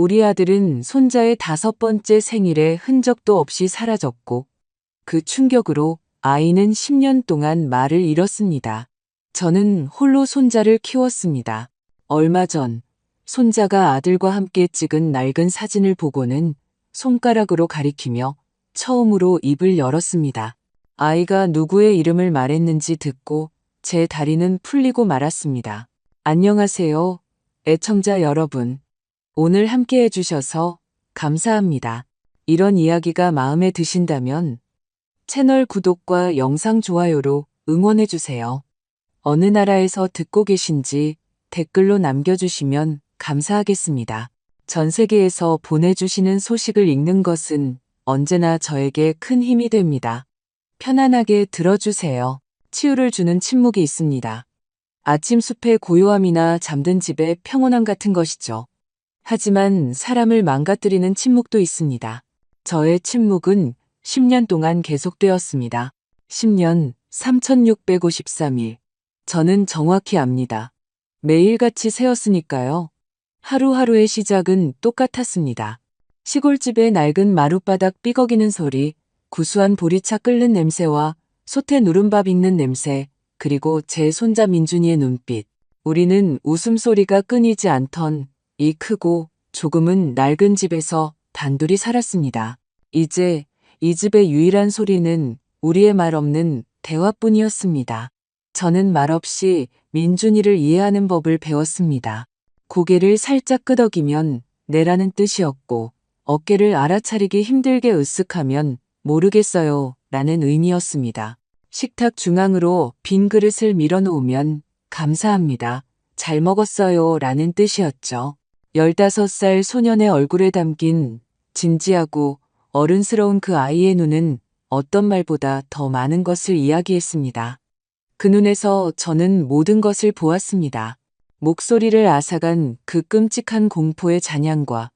우리 아들은 손자의 5번째 생일에 흔적도 없이 사라졌고 그 충격으로 아이는 10년 동안 말을 잃었습니다. 저는 홀로 손자를 키웠습니다. 얼마 전 손자가 아들과 함께 찍은 낡은 사진을 보고는 손가락으로 가리키며 처음으로 입을 열었습니다. 아이가 누구의 이름을 말했는지 듣고 제 다리는 풀리고 말았습니다. 안녕하세요, 애청자 여러분. 오늘 함께 해주셔서 감사합니다. 이런 이야기가 마음에 드신다면 채널 구독과 영상 좋아요로 응원해주세요. 어느 나라에서 듣고 계신지 댓글로 남겨주시면 감사하겠습니다. 전 세계에서 보내주시는 소식을 읽는 것은 언제나 저에게 큰 힘이 됩니다. 편안하게 들어주세요. 치유를 주는 침묵이 있습니다. 아침 숲의 고요함이나 잠든 집의 평온함 같은 것이죠. 하지만 사람을 망가뜨리는 침묵도 있습니다. 저의 침묵은 10년 동안 계속되었습니다. 10년 3653일. 저는 정확히 압니다. 매일같이 세었으니까요. 하루하루의 시작은 똑같았습니다. 시골집의 낡은 마룻바닥 삐걱이는 소리, 구수한 보리차 끓는 냄새와 솥에 누른밥 익는 냄새, 그리고 제 손자 민준이의 눈빛. 우리는 웃음소리가 끊이지 않던 이 크고 조금은 낡은 집에서 단둘이 살았습니다. 이제 이 집의 유일한 소리는 우리의 말 없는 대화뿐이었습니다. 저는 말없이 민준이를 이해하는 법을 배웠습니다. 고개를 살짝 끄덕이면 내라는 뜻이었고, 어깨를 알아차리기 힘들게 으쓱하면 모르겠어요 라는 의미였습니다. 식탁 중앙으로 빈 그릇을 밀어놓으면 감사합니다, 잘 먹었어요 라는 뜻이었죠. 15살 소년의 얼굴에 담긴 진지하고 어른스러운 그 아이의 눈은 어떤 말보다 더 많은 것을 이야기했습니다. 그 눈에서 저는 모든 것을 보았습니다. 목소리를 앗아간 그 끔찍한 공포의 잔향과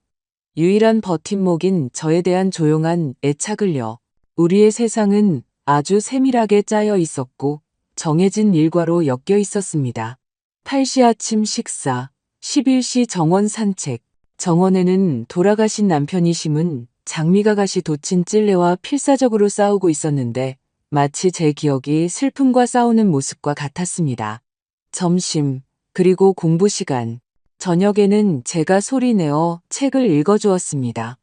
유일한 버팀목인 저에 대한 조용한 애착을요. 우리의 세상은 아주 세밀하게 짜여 있었고 정해진 일과로 엮여 있었습니다. 8시 아침 식사, 11시 정원 산책. 정원에는 돌아가신 남편이 심은 장미가가시 돋친 찔레와 필사적으로 싸우고 있었는데 마치 제 기억이 슬픔과 싸우는 모습과 같았습니다. 점심, 그리고 공부 시간. 저녁에는 제가 소리내어 책을 읽어주었습니다.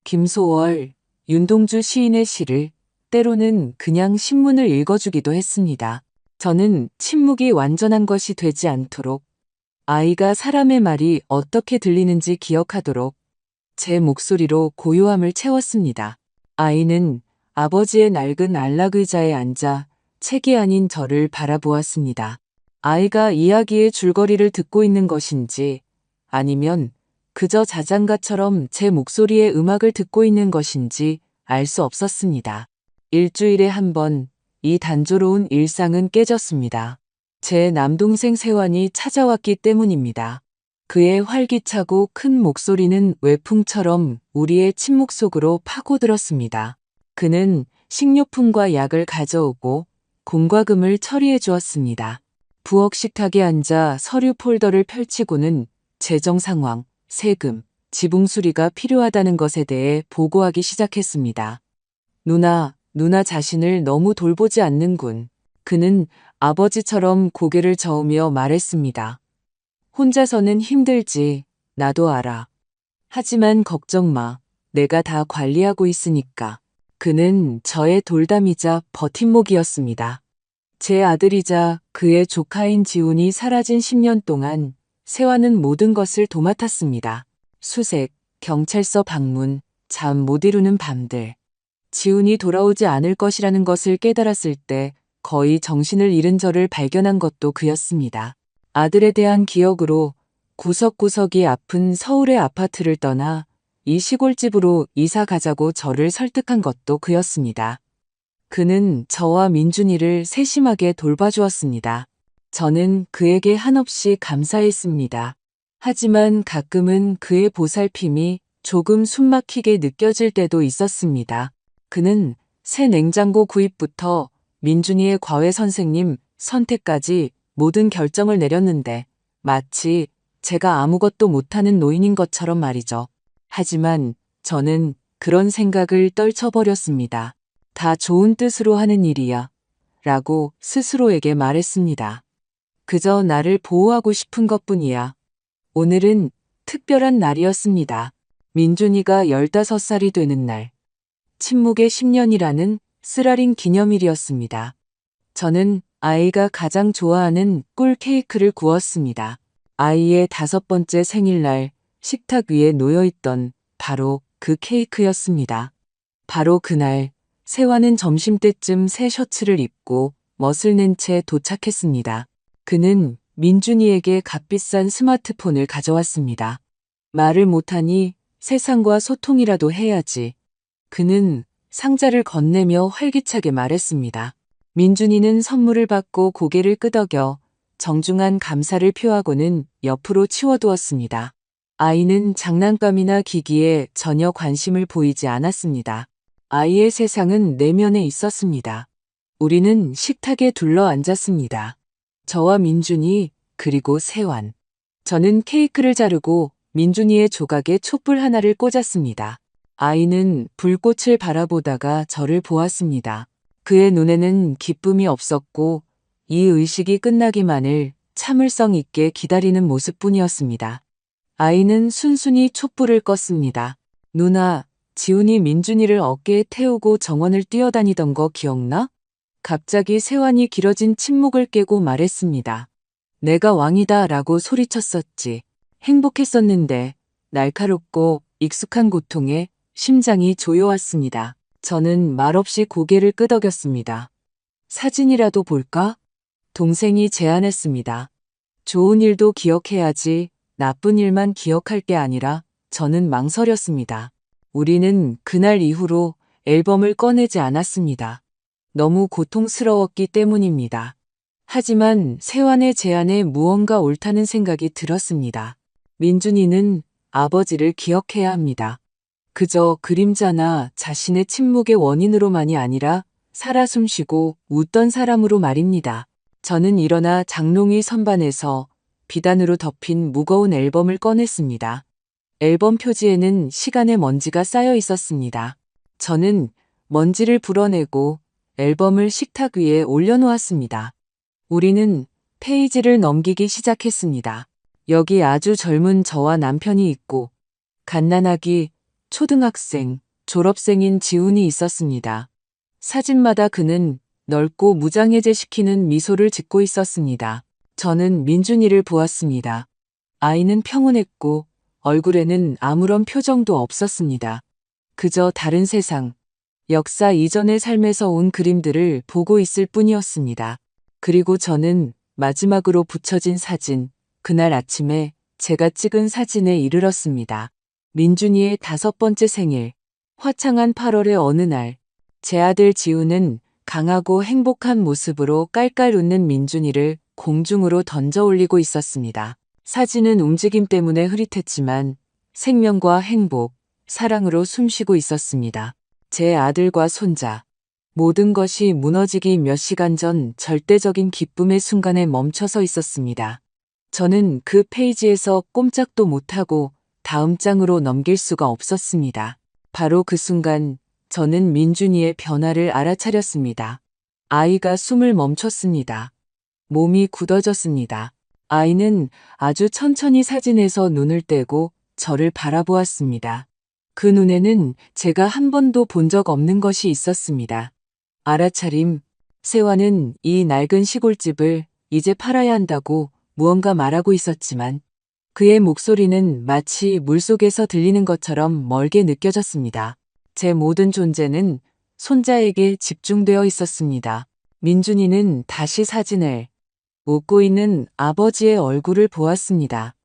김소월, 윤동주 시인의 시를, 때로는 그냥 신문을 읽어주기도 했습니다. 저는 침묵이 완전한 것이 되지 않도록, 아이가 사람의 말이 어떻게 들리는지 기억하도록 제 목소리로 고요함을 채웠습니다. 아이는 아버지의 낡은 안락의자에 앉아 책이 아닌 저를 바라보았습니다. 아이가 이야기의 줄거리를 듣고 있는 것인지 아니면 그저 자장가처럼 제 목소리의 음악을 듣고 있는 것인지 알 수 없었습니다. 일주일에 한 번 이 단조로운 일상은 깨졌습니다. 제 남동생 세환이 찾아왔기 때문입니다. 그의 활기차고 큰 목소리는 외풍처럼 우리의 침묵 속으로 파고들었습니다. 그는 식료품과 약을 가져오고 공과 금을 처리해 주었습니다. 부엌 식탁에 앉아 서류 폴더를 펼치고는 재정 상황, 세금, 지붕 수리가 필요하다는 것에 대해 보고하기 시작했습니다. 누나 자신을 너무 돌보지 않는군. 그는 아버지처럼 고개를 저으며 말했습니다. 혼자서는 힘들지, 나도 알아. 하지만 걱정 마, 내가 다 관리하고 있으니까. 그는 저의 돌담이자 버팀목이었습니다. 제 아들이자 그의 조카인 지훈이 사라진 10년 동안 세화는 모든 것을 도맡았습니다. 수색, 경찰서 방문, 잠 못 이루는 밤들. 지훈이 돌아오지 않을 것이라는 것을 깨달았을 때 거의 정신을 잃은 저를 발견한 것도 그였습니다. 아들에 대한 기억으로 구석구석이 아픈 서울의 아파트를 떠나 이 시골집으로 이사 가자고 저를 설득한 것도 그였습니다. 그는 저와 민준이를 세심하게 돌봐주었습니다. 저는 그에게 한없이 감사했습니다. 하지만 가끔은 그의 보살핌이 조금 숨막히게 느껴질 때도 있었습니다. 그는 새 냉장고 구입부터 민준이의 과외 선생님 선택까지 모든 결정을 내렸는데 마치 제가 아무것도 못하는 노인인 것처럼 말이죠. 하지만 저는 그런 생각을 떨쳐버렸습니다. 다 좋은 뜻으로 하는 일이야. 라고 스스로에게 말했습니다. 그저 나를 보호하고 싶은 것뿐이야. 오늘은 특별한 날이었습니다. 민준이가 15살이 되는 날. 침묵의 10년이라는 쓰라린 기념일이었습니다. 저는 아이가 가장 좋아하는 꿀 케이크를 구웠습니다. 아이의 5번째 생일날 식탁 위에 놓여있던 바로 그 케이크였습니다. 바로 그날 세화는 점심때쯤 새 셔츠를 입고 멋을 낸 채 도착했습니다. 그는 민준이에게 값비싼 스마트폰을 가져왔습니다. 말을 못하니 세상과 소통이라도 해야지. 그는 상자를 건네며 활기차게 말했습니다. 민준이는 선물을 받고 고개를 끄덕여 정중한 감사를 표하고는 옆으로 치워두었습니다. 아이는 장난감이나 기기에 전혀 관심을 보이지 않았습니다. 아이의 세상은 내면에 있었습니다. 우리는 식탁에 둘러 앉았습니다. 저와 민준이 그리고 세환. 저는 케이크를 자르고 민준이의 조각에 촛불 하나를 꽂았습니다. 아이는 불꽃을 바라보다가 저를 보았습니다. 그의 눈에는 기쁨이 없었고 이 의식이 끝나기만을 참을성 있게 기다리는 모습뿐이었습니다. 아이는 순순히 촛불을 껐습니다. 누나, 지훈이 민준이를 어깨에 태우고 정원을 뛰어다니던 거 기억나? 갑자기 세환이 길어진 침묵을 깨고 말했습니다. 내가 왕이다 라고 소리쳤었지. 행복했었는데 날카롭고 익숙한 고통에 심장이 조여왔습니다. 저는 말없이 고개를 끄덕였습니다. 사진이라도 볼까? 동생이 제안했습니다. 좋은 일도 기억해야지 나쁜 일만 기억할 게 아니라 저는 망설였습니다. 우리는 그날 이후로 앨범을 꺼내지 않았습니다. 너무 고통스러웠기 때문입니다. 하지만 세환의 제안에 무언가 옳다는 생각이 들었습니다. 민준이는 아버지를 기억해야 합니다. 그저 그림자나 자신의 침묵의 원인으로만이 아니라 살아 숨쉬고 웃던 사람으로 말입니다. 저는 일어나 장롱위 선반에서 비단으로 덮인 무거운 앨범을 꺼냈습니다. 앨범 표지에는 시간의 먼지가 쌓여 있었습니다. 저는 먼지를 불어내고 앨범을 식탁 위에 올려놓았습니다. 우리는 페이지를 넘기기 시작했습니다. 여기 아주 젊은 저와 남편이 있고 갓난아기, 초등학생, 졸업생인 지훈이 있었습니다. 사진마다 그는 넓고 무장해제시키는 미소를 짓고 있었습니다. 저는 민준이를 보았습니다. 아이는 평온했고 얼굴에는 아무런 표정도 없었습니다. 그저 다른 세상, 역사 이전의 삶에서 온 그림들을 보고 있을 뿐이었습니다. 그리고 저는 마지막으로 붙여진 사진, 그날 아침에 제가 찍은 사진에 이르렀습니다. 민준이의 5번째 생일, 화창한 8월의 어느 날, 제 아들 지우는 강하고 행복한 모습으로 깔깔 웃는 민준이를 공중으로 던져 올리고 있었습니다. 사진은 움직임 때문에 흐릿했지만 생명과 행복, 사랑으로 숨쉬고 있었습니다. 제 아들과 손자, 모든 것이 무너지기 몇 시간 전 절대적인 기쁨의 순간에 멈춰서 있었습니다. 저는 그 페이지에서 꼼짝도 못하고 다음 장으로 넘길 수가 없었습니다. 바로 그 순간 저는 민준이의 변화를 알아차렸습니다. 아이가 숨을 멈췄습니다. 몸이 굳어졌습니다. 아이는 아주 천천히 사진에서 눈을 떼고 저를 바라보았습니다. 그 눈에는 제가 한 번도 본 적 없는 것이 있었습니다. 알아차림, 세화는 이 낡은 시골집을 이제 팔아야 한다고 무언가 말하고 있었지만 그의 목소리는 마치 물속에서 들리는 것처럼 멀게 느껴졌습니다. 제 모든 존재는 손자에게 집중되어 있었습니다. 민준이는 다시 사진을, 웃고 있는 아버지의 얼굴을 보았습니다.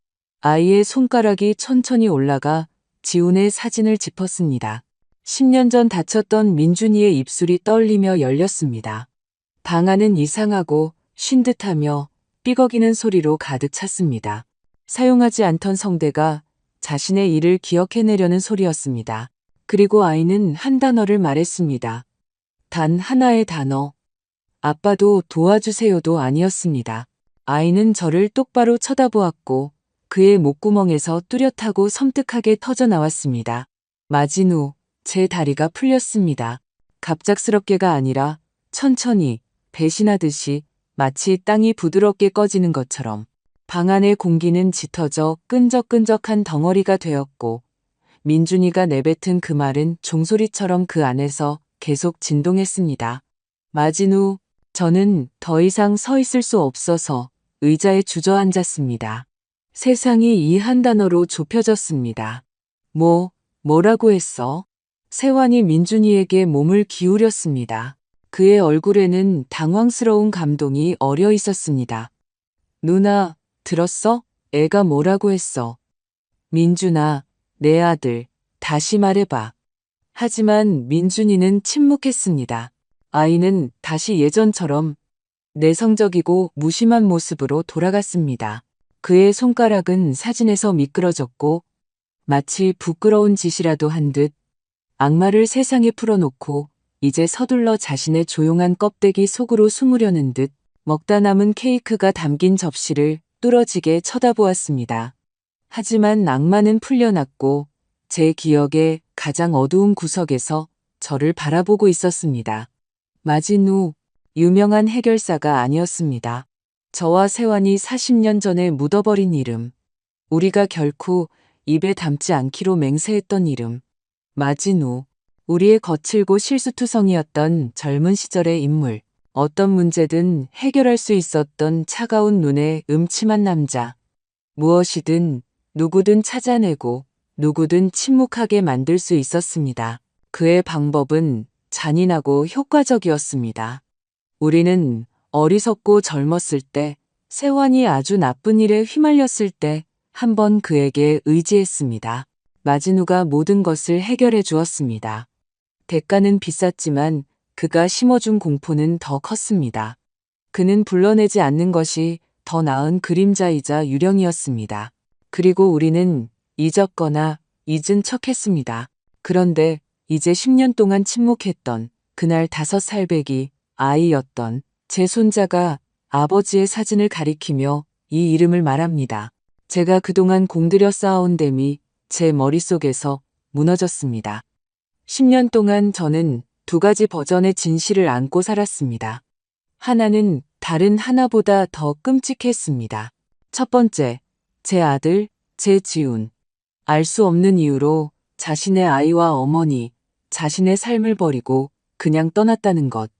아이의 손가락이 천천히 올라가 지훈의 사진을 짚었습니다. 10년 전 다쳤던 민준이의 입술이 떨리며 열렸습니다. 방 안은 이상하고 쉰 듯하며 삐걱이는 소리로 가득 찼습니다. 사용하지 않던 성대가 자신의 일을 기억해내려는 소리였습니다. 그리고 아이는 한 단어를 말했습니다. 단 하나의 단어. 아빠도 도와주세요도 아니었습니다. 아이는 저를 똑바로 쳐다보았고 그의 목구멍에서 뚜렷하고 섬뜩하게 터져 나왔습니다. 마진우, 제 다리가 풀렸습니다. 갑작스럽게가 아니라 천천히 배신하듯이 마치 땅이 부드럽게 꺼지는 것처럼 방 안의 공기는 짙어져 끈적끈적한 덩어리가 되었고 민준이가 내뱉은 그 말은 종소리처럼 그 안에서 계속 진동했습니다. 마진우, 저는 더 이상 서 있을 수 없어서 의자에 주저앉았습니다. 세상이 이 한 단어로 좁혀졌습니다. 뭐라고 했어? 세환이 민준이에게 몸을 기울였습니다. 그의 얼굴에는 당황스러운 감동이 어려 있었습니다. 누나, 들었어? 애가 뭐라고 했어? 민준아, 내 아들, 다시 말해봐. 하지만 민준이는 침묵했습니다. 아이는 다시 예전처럼 내성적이고 무심한 모습으로 돌아갔습니다. 그의 손가락은 사진에서 미끄러졌고 마치 부끄러운 짓이라도 한 듯 악마를 세상에 풀어놓고 이제 서둘러 자신의 조용한 껍데기 속으로 숨으려는 듯 먹다 남은 케이크가 담긴 접시를 뚫어지게 쳐다보았습니다. 하지만 악마는 풀려났고 제 기억의 가장 어두운 구석에서 저를 바라보고 있었습니다. 마진우, 유명한 해결사가 아니었습니다. 저와 세환이 40년 전에 묻어버린 이름, 우리가 결코 입에 담지 않기로 맹세했던 이름, 마진우, 우리의 거칠고 실수투성이었던 젊은 시절의 인물, 어떤 문제든 해결할 수 있었던 차가운 눈의 음침한 남자, 무엇이든 누구든 찾아내고 누구든 침묵하게 만들 수 있었습니다. 그의 방법은 잔인하고 효과적이었습니다. 우리는 어리석고 젊었을 때, 세환이 아주 나쁜 일에 휘말렸을 때 한 번 그에게 의지했습니다. 마진우가 모든 것을 해결해 주었습니다. 대가는 비쌌지만 그가 심어준 공포는 더 컸습니다. 그는 불러내지 않는 것이 더 나은 그림자이자 유령이었습니다. 그리고 우리는 잊었거나 잊은 척했습니다. 그런데 이제 10년 동안 침묵했던 그날 5살배기 아이였던 제 손자가 아버지의 사진을 가리키며 이 이름을 말합니다. 제가 그동안 공들여 쌓아온 댐이 제 머릿속에서 무너졌습니다. 10년 동안 저는 2가지 버전의 진실을 안고 살았습니다. 하나는 다른 하나보다 더 끔찍했습니다. 첫 번째, 제 아들, 제지훈. 알 수 없는 이유로 자신의 아이와 어머니, 자신의 삶을 버리고 그냥 떠났다는 것.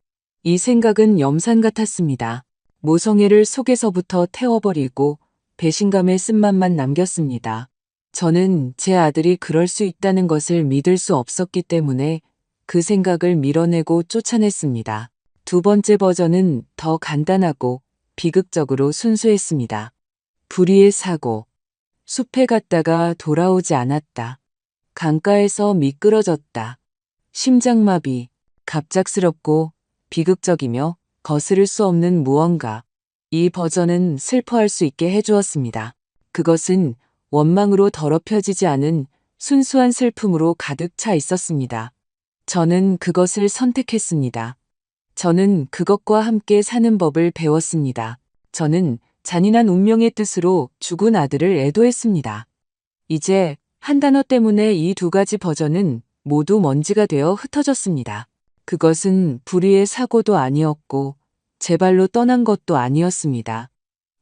이 생각은 염산 같았습니다. 모성애를 속에서부터 태워버리고 배신감의 쓴맛만 남겼습니다. 저는 제 아들이 그럴 수 있다는 것을 믿을 수 없었기 때문에 그 생각을 밀어내고 쫓아냈습니다. 두 번째 버전은 더 간단하고 비극적으로 순수했습니다. 불의의 사고. 숲에 갔다가 돌아오지 않았다. 강가에서 미끄러졌다. 심장마비. 갑작스럽고 비극적이며 거스를 수 없는 무언가. 이 버전은 슬퍼할 수 있게 해주었습니다. 그것은 원망으로 더럽혀지지 않은 순수한 슬픔으로 가득 차 있었습니다. 저는 그것을 선택했습니다. 저는 그것과 함께 사는 법을 배웠습니다. 저는 잔인한 운명의 뜻으로 죽은 아들을 애도했습니다. 이제 한 단어 때문에 이 2가지 버전은 모두 먼지가 되어 흩어졌습니다. 그것은 불의의 사고도 아니었고 제 발로 떠난 것도 아니었습니다.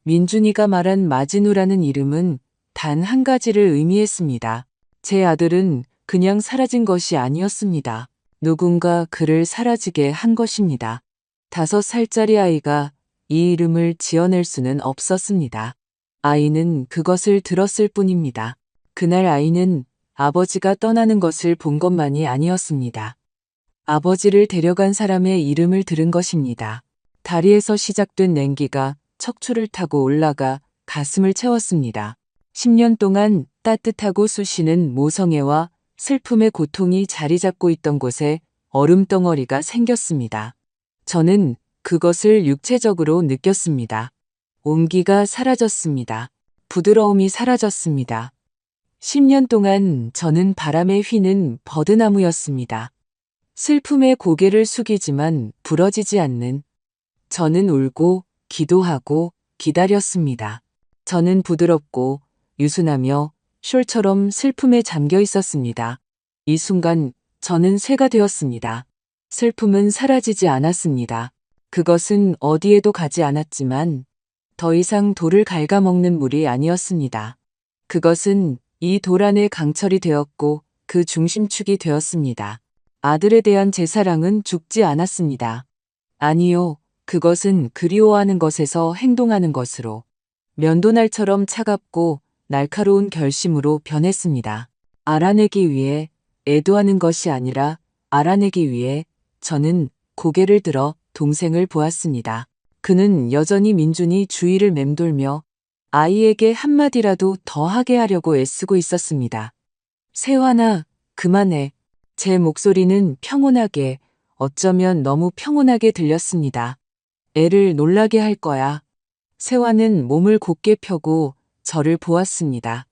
민준이가 말한 마진우라는 이름은 단 한 가지를 의미했습니다. 제 아들은 그냥 사라진 것이 아니었습니다. 누군가 그를 사라지게 한 것입니다. 5살짜리 아이가 이 이름을 지어낼 수는 없었습니다. 아이는 그것을 들었을 뿐입니다. 그날 아이는 아버지가 떠나는 것을 본 것만이 아니었습니다. 아버지를 데려간 사람의 이름을 들은 것입니다. 다리에서 시작된 냉기가 척추를 타고 올라가 가슴을 채웠습니다. 10년 동안 따뜻하고 쑤시는 모성애와 슬픔의 고통이 자리 잡고 있던 곳에 얼음덩어리가 생겼습니다. 저는 그것을 육체적으로 느꼈습니다. 온기가 사라졌습니다. 부드러움이 사라졌습니다. 10년 동안 저는 바람에 휘는 버드나무였습니다. 슬픔에 고개를 숙이지만 부러지지 않는. 저는 울고 기도하고 기다렸습니다. 저는 부드럽고 유순하며 숄처럼 슬픔에 잠겨 있었습니다. 이 순간 저는 쇠가 되었습니다. 슬픔은 사라지지 않았습니다. 그것은 어디에도 가지 않았지만 더 이상 돌을 갉아먹는 물이 아니었습니다. 그것은 이 돌 안에 강철이 되었고 그 중심축이 되었습니다. 아들에 대한 제 사랑은 죽지 않았습니다. 아니요, 그것은 그리워하는 것에서 행동하는 것으로 면도날처럼 차갑고 날카로운 결심으로 변했습니다. 알아내기 위해 애도하는 것이 아니라 알아내기 위해 저는 고개를 들어 동생을 보았습니다. 그는 여전히 민준이 주위를 맴돌며 아이에게 한마디라도 더 하게 하려고 애쓰고 있었습니다. 세환아, 그만해. 제 목소리는 평온하게, 어쩌면 너무 평온하게 들렸습니다. 애를 놀라게 할 거야. 세환은 몸을 곧게 펴고 저를 보았습니다.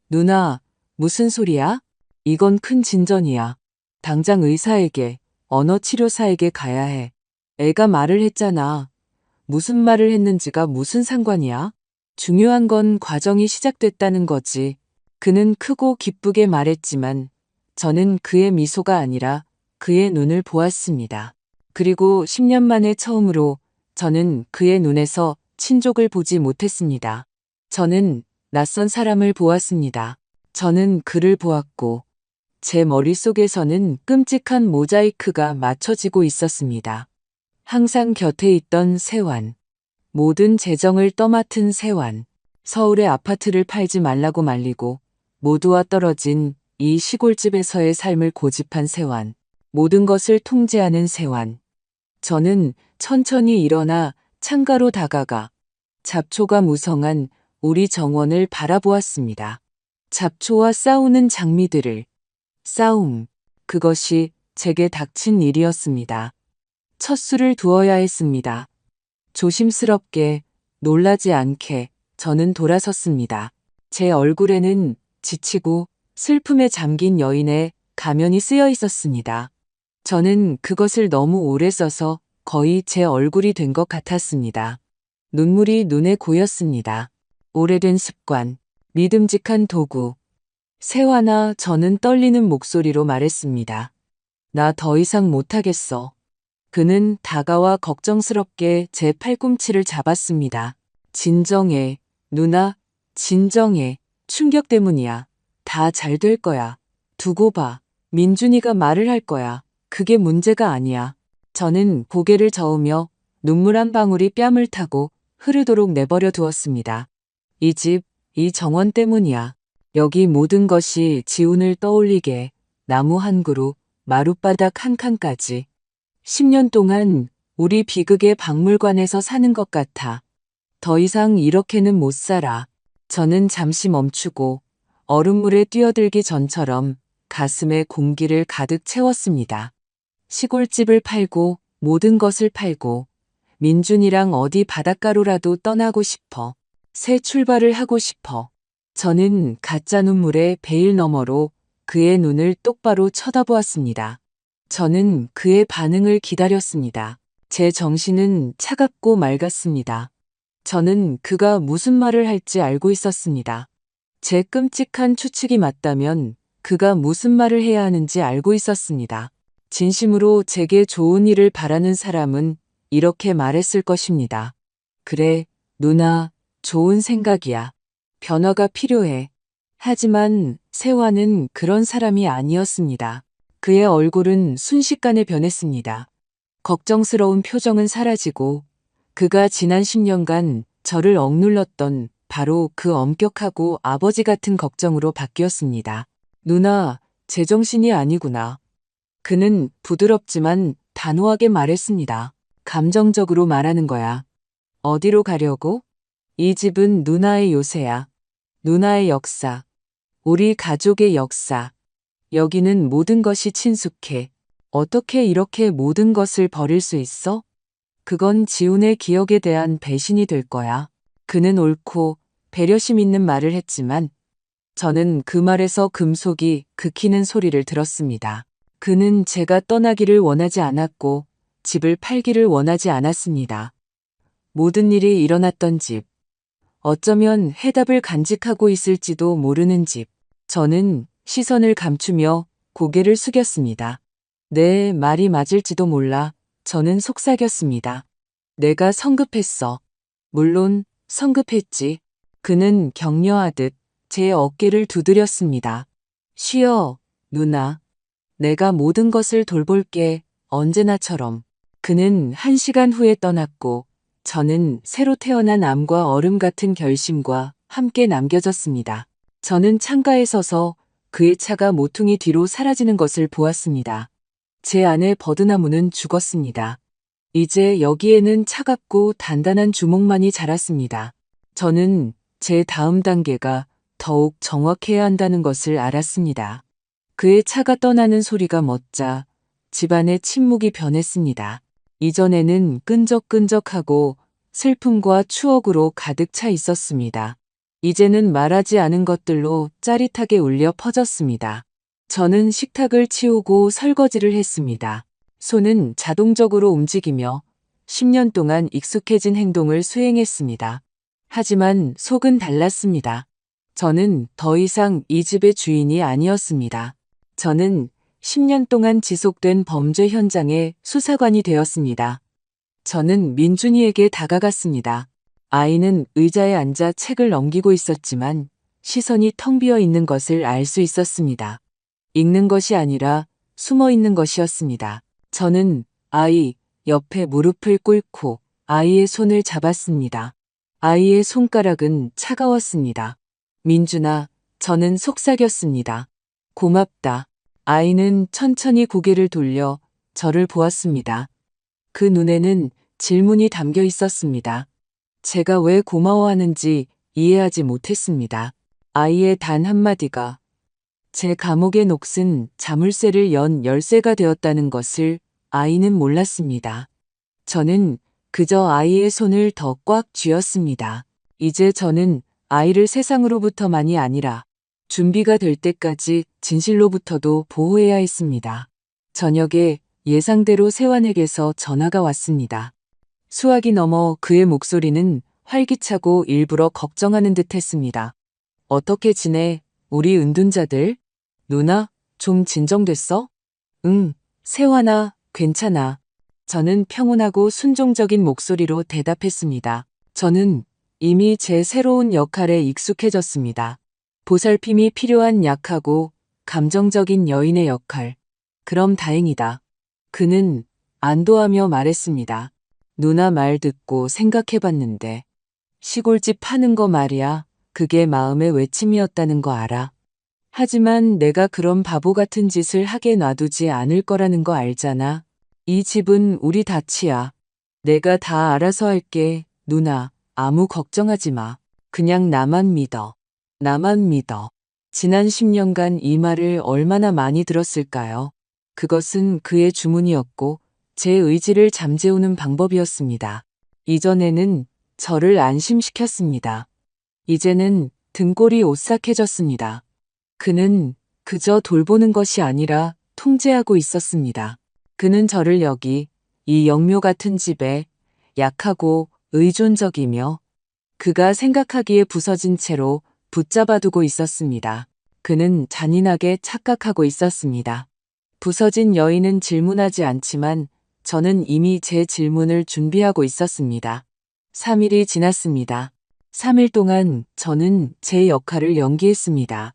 누나, 무슨 소리야? 이건 큰 진전이야. 당장 의사에게, 언어치료사에게 가야 해. 애가 말을 했잖아. 무슨 말을 했는지가 무슨 상관이야? 중요한 건 과정이 시작됐다는 거지. 그는 크고 기쁘게 말했지만 저는 그의 미소가 아니라 그의 눈을 보았습니다. 그리고 10년 만에 처음으로 저는 그의 눈에서 친족을 보지 못했습니다. 저는 낯선 사람을 보았습니다. 저는 그를 보았고 제 머릿속에서는 끔찍한 모자이크가 맞춰지고 있었습니다. 항상 곁에 있던 세환. 모든 재정을 떠맡은 세환. 서울의 아파트를 팔지 말라고 말리고 모두와 떨어진 이 시골집에서의 삶을 고집한 세환. 모든 것을 통제하는 세환. 저는 천천히 일어나 창가로 다가가 잡초가 무성한 우리 정원을 바라보았습니다. 잡초와 싸우는 장미들을. 싸움. 그것이 제게 닥친 일이었습니다. 첫 수를 두어야 했습니다. 조심스럽게, 놀라지 않게 저는 돌아섰습니다. 제 얼굴에는 지치고 슬픔에 잠긴 여인의 가면이 쓰여 있었습니다. 저는 그것을 너무 오래 써서 거의 제 얼굴이 된 것 같았습니다. 눈물이 눈에 고였습니다. 오래된 습관, 믿음직한 도구. 세환아, 저는 떨리는 목소리로 말했습니다. 나 더 이상 못하겠어. 그는 다가와 걱정스럽게 제 팔꿈치를 잡았습니다. 진정해, 누나, 진정해. 충격 때문이야. 다 잘 될 거야. 두고 봐. 민준이가 말을 할 거야. 그게 문제가 아니야. 저는 고개를 저으며 눈물 한 방울이 뺨을 타고 흐르도록 내버려 두었습니다. 이 집, 이 정원 때문이야. 여기 모든 것이 지운을 떠올리게 나무 한 그루, 마룻바닥 한 칸까지. 10년 동안 우리 비극의 박물관에서 사는 것 같아. 더 이상 이렇게는 못 살아. 저는 잠시 멈추고 얼음물에 뛰어들기 전처럼 가슴에 공기를 가득 채웠습니다. 시골집을 팔고 모든 것을 팔고 민준이랑 어디 바닷가로라도 떠나고 싶어. 새 출발을 하고 싶어. 저는 가짜 눈물의 베일 너머로 그의 눈을 똑바로 쳐다보았습니다. 저는 그의 반응을 기다렸습니다. 제 정신은 차갑고 맑았습니다. 저는 그가 무슨 말을 할지 알고 있었습니다. 제 끔찍한 추측이 맞다면 그가 무슨 말을 해야 하는지 알고 있었습니다. 진심으로 제게 좋은 일을 바라는 사람은 이렇게 말했을 것입니다. 그래, 누나, 좋은 생각이야. 변화가 필요해. 하지만 세환은 그런 사람이 아니었습니다. 그의 얼굴은 순식간에 변했습니다. 걱정스러운 표정은 사라지고 그가 지난 10년간 저를 억눌렀던 바로 그 엄격하고 아버지 같은 걱정으로 바뀌었습니다. 누나, 제정신이 아니구나. 그는 부드럽지만 단호하게 말했습니다. 감정적으로 말하는 거야. 어디로 가려고? 이 집은 누나의 요새야. 누나의 역사. 우리 가족의 역사. 여기는 모든 것이 친숙해. 어떻게 이렇게 모든 것을 버릴 수 있어? 그건 지훈의 기억에 대한 배신이 될 거야. 그는 옳고 배려심 있는 말을 했지만 저는 그 말에서 금속이 긁히는 소리를 들었습니다. 그는 제가 떠나기를 원하지 않았고 집을 팔기를 원하지 않았습니다. 모든 일이 일어났던 집. 어쩌면 해답을 간직하고 있을지도 모르는 집. 저는 시선을 감추며 고개를 숙였습니다. 내 말이 맞을지도 몰라. 저는 속삭였습니다. 내가 성급했어. 물론 성급했지. 그는 격려하듯 제 어깨를 두드렸습니다. 쉬어, 누나. 내가 모든 것을 돌볼게. 언제나처럼. 그는 1시간 후에 떠났고 저는 새로 태어난 암과 얼음 같은 결심과 함께 남겨졌습니다. 저는 창가에 서서 그의 차가 모퉁이 뒤로 사라지는 것을 보았습니다. 제 안의 버드나무는 죽었습니다. 이제 여기에는 차갑고 단단한 주먹만이 자랐습니다. 저는 제 다음 단계가 더욱 정확해야 한다는 것을 알았습니다. 그의 차가 떠나는 소리가 멎자 집안의 침묵이 변했습니다. 이전에는 끈적끈적하고 슬픔과 추억으로 가득 차 있었습니다. 이제는 말하지 않은 것들로 짜릿하게 울려 퍼졌습니다. 저는 식탁을 치우고 설거지를 했습니다. 손은 자동적으로 움직이며 10년 동안 익숙해진 행동을 수행했습니다. 하지만 속은 달랐습니다. 저는 더 이상 이 집의 주인이 아니었습니다. 저는 10년 동안 지속된 범죄 현장의 수사관이 되었습니다. 저는 민준이에게 다가갔습니다. 아이는 의자에 앉아 책을 넘기고 있었지만 시선이 텅 비어 있는 것을 알 수 있었습니다. 읽는 것이 아니라 숨어 있는 것이었습니다. 저는 아이 옆에 무릎을 꿇고 아이의 손을 잡았습니다. 아이의 손가락은 차가웠습니다. 민준아, 저는 속삭였습니다. 고맙다. 아이는 천천히 고개를 돌려 저를 보았습니다. 그 눈에는 질문이 담겨 있었습니다. 제가 왜 고마워하는지 이해하지 못했습니다. 아이의 단 한마디가 제 감옥의 녹슨 자물쇠를 연 열쇠가 되었다는 것을 아이는 몰랐습니다. 저는 그저 아이의 손을 더 꽉 쥐었습니다. 이제 저는 아이를 세상으로부터만이 아니라 준비가 될 때까지 진실로부터도 보호해야 했습니다. 저녁에 예상대로 세환에게서 전화가 왔습니다. 수화기 넘어 그의 목소리는 활기차고 일부러 걱정하는 듯 했습니다. 어떻게 지내, 우리 은둔자들? 누나, 좀 진정됐어? 응, 세환아, 괜찮아. 저는 평온하고 순종적인 목소리로 대답했습니다. 저는 이미 제 새로운 역할에 익숙해졌습니다. 보살핌이 필요한 약하고 감정적인 여인의 역할. 그럼 다행이다. 그는 안도하며 말했습니다. 누나 말 듣고 생각해봤는데 시골집 파는 거 말이야. 그게 마음의 외침이었다는 거 알아. 하지만 내가 그런 바보 같은 짓을 하게 놔두지 않을 거라는 거 알잖아. 이 집은 우리 다치야. 내가 다 알아서 할게. 누나, 아무 걱정하지 마. 그냥 나만 믿어. 나만 믿어. 지난 10년간 이 말을 얼마나 많이 들었을까요? 그것은 그의 주문이었고 제 의지를 잠재우는 방법이었습니다. 이전에는 저를 안심시켰습니다. 이제는 등골이 오싹해졌습니다. 그는 그저 돌보는 것이 아니라 통제하고 있었습니다. 그는 저를 여기 이 영묘 같은 집에 약하고 의존적이며 그가 생각하기에 부서진 채로 붙잡아두고 있었습니다. 그는 잔인하게 착각하고 있었습니다. 부서진 여인은 질문하지 않지만 저는 이미 제 질문을 준비하고 있었습니다. 3일이 지났습니다. 3일 동안 저는 제 역할을 연기했습니다.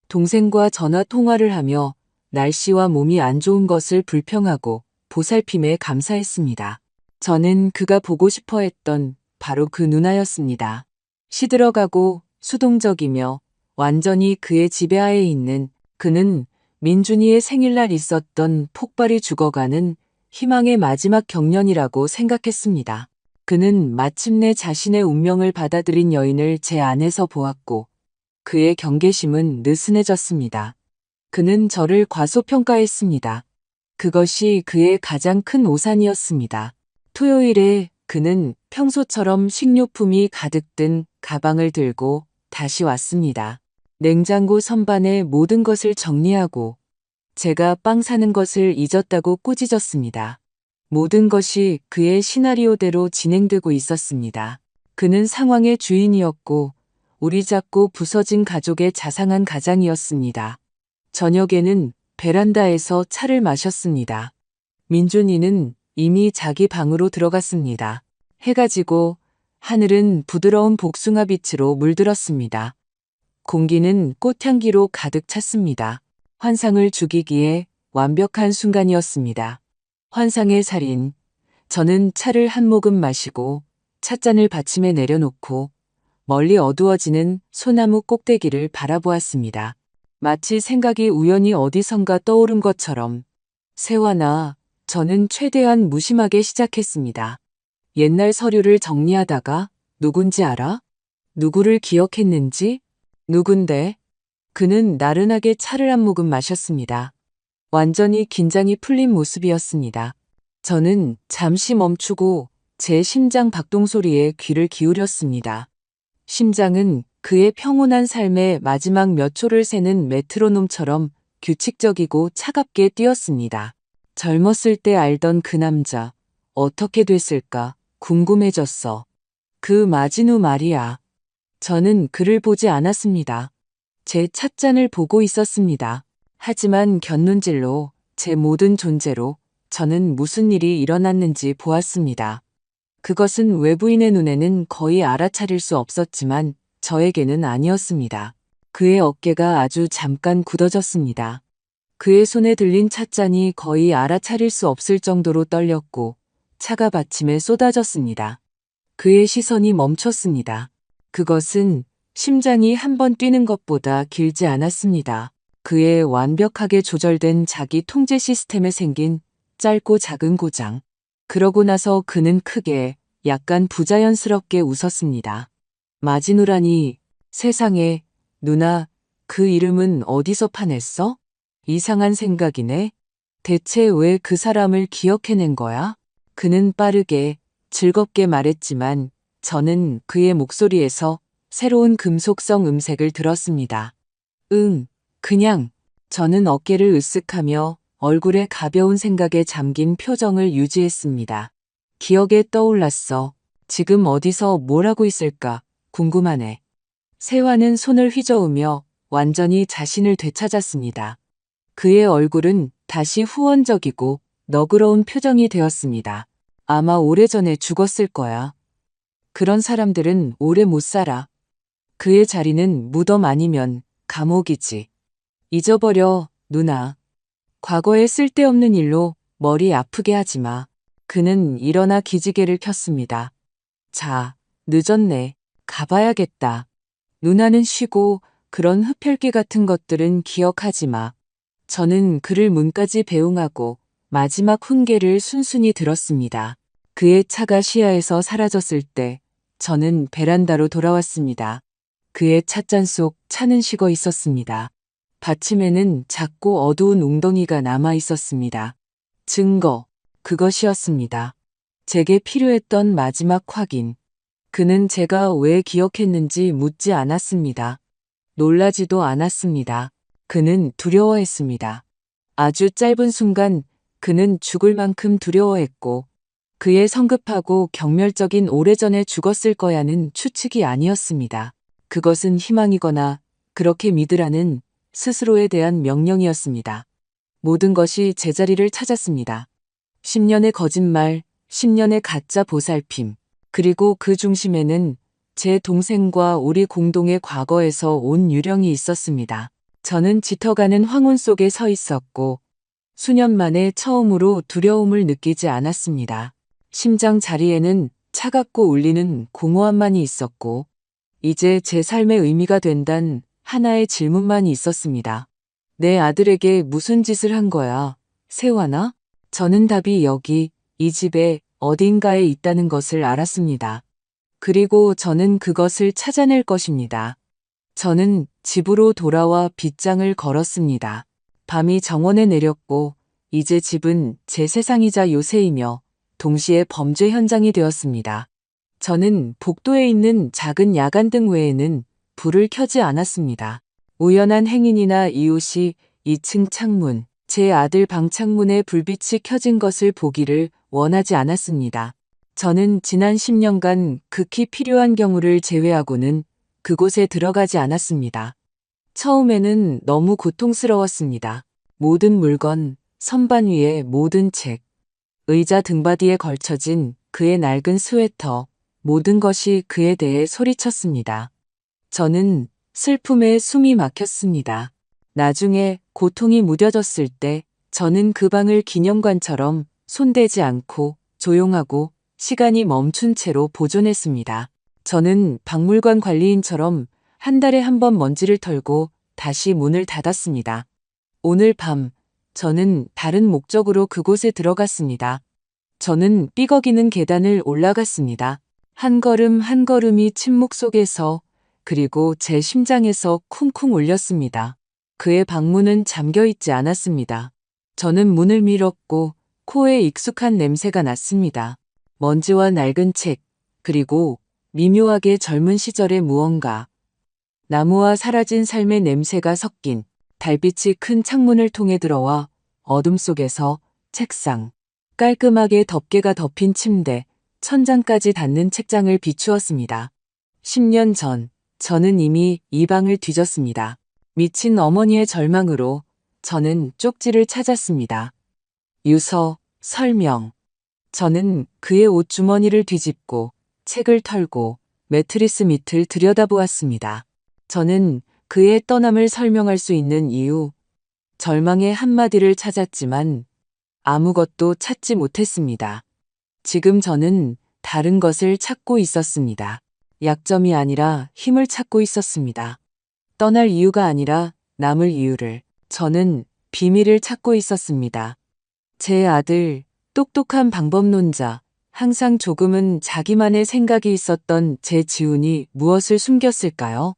동생과 전화 통화를 하며 날씨와 몸이 안 좋은 것을 불평하고 보살핌에 감사했습니다. 저는 그가 보고 싶어 했던 바로 그 누나였습니다. 시들어가고 수동적이며 완전히 그의 지배하에 있는 그는 민준이의 생일날 있었던 폭발이 죽어가는 희망의 마지막 경련이라고 생각했습니다. 그는 마침내 자신의 운명을 받아들인 여인을 제 안에서 보았고 그의 경계심은 느슨해졌습니다. 그는 저를 과소평가했습니다. 그것이 그의 가장 큰 오산이었습니다. 토요일에 그는 평소처럼 식료품이 가득 든 가방을 들고 다시 왔습니다. 냉장고 선반에 모든 것을 정리하고 제가 빵 사는 것을 잊었다고 꾸짖었습니다. 모든 것이 그의 시나리오대로 진행되고 있었습니다. 그는 상황의 주인이었고 우리 작고 부서진 가족의 자상한 가장이었습니다. 저녁에는 베란다에서 차를 마셨습니다. 민준이는 이미 자기 방으로 들어갔습니다. 해가 지고 하늘은 부드러운 복숭아빛으로 물들었습니다. 공기는 꽃향기로 가득 찼습니다. 환상을 죽이기에 완벽한 순간이었습니다. 환상의 살인. 저는 차를 한 모금 마시고 찻잔을 받침에 내려놓고 멀리 어두워지는 소나무 꼭대기를 바라보았습니다. 마치 생각이 우연히 어디선가 떠오른 것처럼 세화나 저는 최대한 무심하게 시작했습니다. 옛날 서류를 정리하다가 누군지 알아? 누구를 기억했는지? 누군데? 그는 나른하게 차를 한 모금 마셨습니다. 완전히 긴장이 풀린 모습이었습니다. 저는 잠시 멈추고 제 심장 박동 소리에 귀를 기울였습니다. 심장은 그의 평온한 삶의 마지막 몇 초를 세는 메트로놈처럼 규칙적이고 차갑게 뛰었습니다. 젊었을 때 알던 그 남자, 어떻게 됐을까 궁금해졌어. 그 마진우 말이야. 저는 그를 보지 않았습니다. 제 찻잔을 보고 있었습니다. 하지만 곁눈질로 제 모든 존재로 저는 무슨 일이 일어났는지 보았습니다. 그것은 외부인의 눈에는 거의 알아차릴 수 없었지만 저에게는 아니었습니다. 그의 어깨가 아주 잠깐 굳어졌습니다. 그의 손에 들린 찻잔이 거의 알아차릴 수 없을 정도로 떨렸고 차가 받침에 쏟아졌습니다. 그의 시선이 멈췄습니다. 그것은 심장이 한 번 뛰는 것보다 길지 않았습니다. 그의 완벽하게 조절된 자기 통제 시스템에 생긴 짧고 작은 고장. 그러고 나서 그는 크게, 약간 부자연스럽게 웃었습니다. 마지누라니, 세상에, 누나, 그 이름은 어디서 파냈어? 이상한 생각이네. 대체 왜 그 사람을 기억해낸 거야? 그는 빠르게, 즐겁게 말했지만 저는 그의 목소리에서 새로운 금속성 음색을 들었습니다. 그냥. 저는 어깨를 으쓱하며 얼굴에 가벼운 생각에 잠긴 표정을 유지했습니다. 기억에 떠올랐어. 지금 어디서 뭘 하고 있을까? 궁금하네. 세화는 손을 휘저으며 완전히 자신을 되찾았습니다. 그의 얼굴은 다시 후원적이고 너그러운 표정이 되었습니다. 아마 오래전에 죽었을 거야. 그런 사람들은 오래 못 살아. 그의 자리는 무덤 아니면 감옥이지. 잊어버려, 누나. 과거에 쓸데없는 일로 머리 아프게 하지 마. 그는 일어나 기지개를 켰습니다. 자, 늦었네. 가봐야겠다. 누나는 쉬고 그런 흡혈귀 같은 것들은 기억하지 마. 저는 그를 문까지 배웅하고 마지막 훈계를 순순히 들었습니다. 그의 차가 시야에서 사라졌을 때 저는 베란다로 돌아왔습니다. 그의 찻잔 속 차는 식어 있었습니다. 받침에는 작고 어두운 웅덩이가 남아 있었습니다. 증거, 그것이었습니다. 제게 필요했던 마지막 확인. 그는 제가 왜 기억했는지 묻지 않았습니다. 놀라지도 않았습니다. 그는 두려워했습니다. 아주 짧은 순간 그는 죽을 만큼 두려워했고 그의 성급하고 경멸적인 오래전에 죽었을 거야는 추측이 아니었습니다. 그것은 희망이거나 그렇게 믿으라는 스스로에 대한 명령이었습니다. 모든 것이 제자리를 찾았습니다. 10년의 거짓말, 10년의 가짜 보살핌, 그리고 그 중심에는 제 동생과 우리 공동의 과거에서 온 유령이 있었습니다. 저는 짙어가는 황혼 속에 서 있었고 수년 만에 처음으로 두려움을 느끼지 않았습니다. 심장 자리에는 차갑고 울리는 공허함만이 있었고 이제 제 삶의 의미가 된단 하나의 질문만이 있었습니다. 내 아들에게 무슨 짓을 한 거야, 세화나? 저는 답이 여기, 이 집에 어딘가에 있다는 것을 알았습니다. 그리고 저는 그것을 찾아낼 것입니다. 저는 집으로 돌아와 빗장을 걸었습니다. 밤이 정원에 내렸고 이제 집은 제 세상이자 요새이며 동시에 범죄 현장이 되었습니다. 저는 복도에 있는 작은 야간등 외에는 불을 켜지 않았습니다. 우연한 행인이나 이웃이 2층 창문, 제 아들 방 창문에 불빛이 켜진 것을 보기를 원하지 않았습니다. 저는 지난 10년간 극히 필요한 경우를 제외하고는 그곳에 들어가지 않았습니다. 처음에는 너무 고통스러웠습니다. 모든 물건, 선반 위의 모든 책, 의자 등받이에 걸쳐진 그의 낡은 스웨터, 모든 것이 그에 대해 소리쳤습니다. 저는 슬픔에 숨이 막혔습니다. 나중에 고통이 무뎌졌을 때 저는 그 방을 기념관처럼 손대지 않고 조용하고 시간이 멈춘 채로 보존했습니다. 저는 박물관 관리인처럼 한 달에 한 번 먼지를 털고 다시 문을 닫았습니다. 오늘 밤 저는 다른 목적으로 그곳에 들어갔습니다. 저는 삐걱이는 계단을 올라갔습니다. 한 걸음 한 걸음이 침묵 속에서 그리고 제 심장에서 쿵쿵 울렸습니다. 그의 방문은 잠겨 있지 않았습니다. 저는 문을 밀었고 코에 익숙한 냄새가 났습니다. 먼지와 낡은 책, 그리고 미묘하게 젊은 시절의 무언가. 나무와 사라진 삶의 냄새가 섞인 달빛이 큰 창문을 통해 들어와 어둠 속에서 책상, 깔끔하게 덮개가 덮인 침대, 천장까지 닿는 책장을 비추었습니다. 10년 전, 저는 이미 이 방을 뒤졌습니다. 미친 어머니의 절망으로 저는 쪽지를 찾았습니다. 유서, 설명. 저는 그의 옷주머니를 뒤집고 책을 털고 매트리스 밑을 들여다보았습니다. 저는 그의 떠남을 설명할 수 있는 이유, 절망의 한마디를 찾았지만 아무것도 찾지 못했습니다. 지금 저는 다른 것을 찾고 있었습니다. 약점이 아니라 힘을 찾고 있었습니다. 떠날 이유가 아니라 남을 이유를. 저는 비밀을 찾고 있었습니다. 제 아들, 똑똑한 방법론자, 항상 조금은 자기만의 생각이 있었던 제 지훈이 무엇을 숨겼을까요?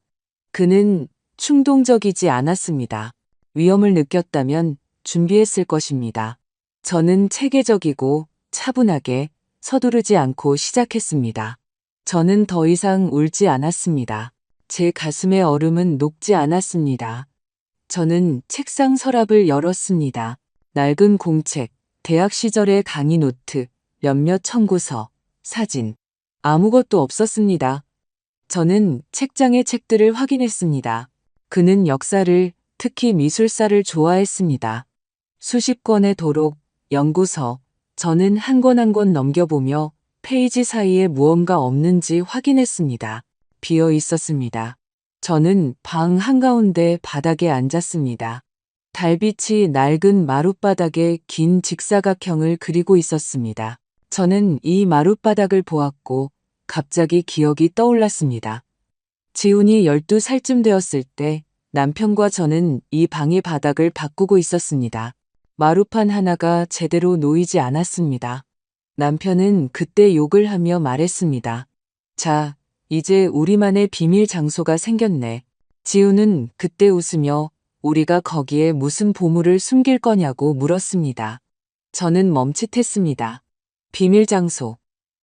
그는 충동적이지 않았습니다. 위험을 느꼈다면 준비했을 것입니다. 저는 체계적이고 차분하게 서두르지 않고 시작했습니다. 저는 더 이상 울지 않았습니다. 제 가슴의 얼음은 녹지 않았습니다. 저는 책상 서랍을 열었습니다. 낡은 공책, 대학 시절의 강의 노트, 몇몇 청구서, 사진. 아무것도 없었습니다. 저는 책장의 책들을 확인했습니다. 그는 역사를, 특히 미술사를 좋아했습니다. 수십 권의 도록, 연구서, 저는 한 권 한 권 넘겨보며 페이지 사이에 무언가 없는지 확인했습니다. 비어 있었습니다. 저는 방 한가운데 바닥에 앉았습니다. 달빛이 낡은 마룻바닥에 긴 직사각형을 그리고 있었습니다. 저는 이 마룻바닥을 보았고 갑자기 기억이 떠올랐습니다. 지훈이 12살쯤 되었을 때 남편과 저는 이 방의 바닥을 바꾸고 있었습니다. 마루판 하나가 제대로 놓이지 않았습니다. 남편은 그때 욕을 하며 말했습니다. 자, 이제 우리만의 비밀 장소가 생겼네. 지훈은 그때 웃으며 우리가 거기에 무슨 보물을 숨길 거냐고 물었습니다. 저는 멈칫했습니다. 비밀 장소.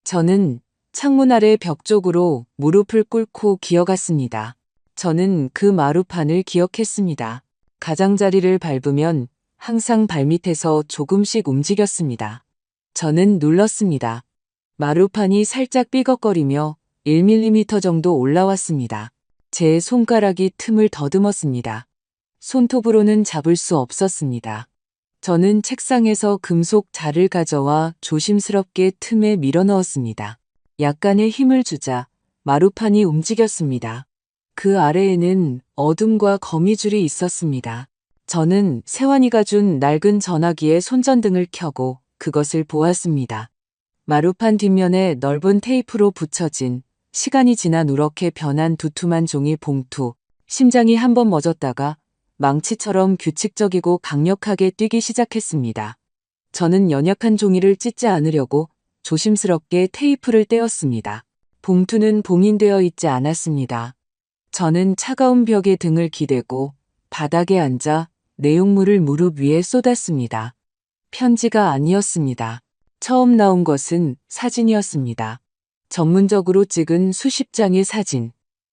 저는 창문 아래 벽 쪽으로 무릎을 꿇고 기어갔습니다. 저는 그 마루판을 기억했습니다. 가장자리를 밟으면 항상 발밑에서 조금씩 움직였습니다. 저는 눌렀습니다. 마루판이 살짝 삐걱거리며 1mm 정도 올라왔습니다. 제 손가락이 틈을 더듬었습니다. 손톱으로는 잡을 수 없었습니다. 저는 책상에서 금속 자를 가져와 조심스럽게 틈에 밀어넣었습니다. 약간의 힘을 주자 마루판이 움직였습니다. 그 아래에는 어둠과 거미줄이 있었습니다. 저는 세환이가 준 낡은 전화기에 손전등을 켜고 그것을 보았습니다. 마루판 뒷면에 넓은 테이프로 붙여진 시간이 지나 누렇게 변한 두툼한 종이 봉투. 심장이 한번 멎었다가 망치처럼 규칙적이고 강력하게 뛰기 시작했습니다. 저는 연약한 종이를 찢지 않으려고 조심스럽게 테이프를 떼었습니다. 봉투는 봉인되어 있지 않았습니다. 저는 차가운 벽에 등을 기대고 바닥에 앉아 내용물을 무릎 위에 쏟았습니다. 편지가 아니었습니다. 처음 나온 것은 사진이었습니다. 전문적으로 찍은 수십 장의 사진.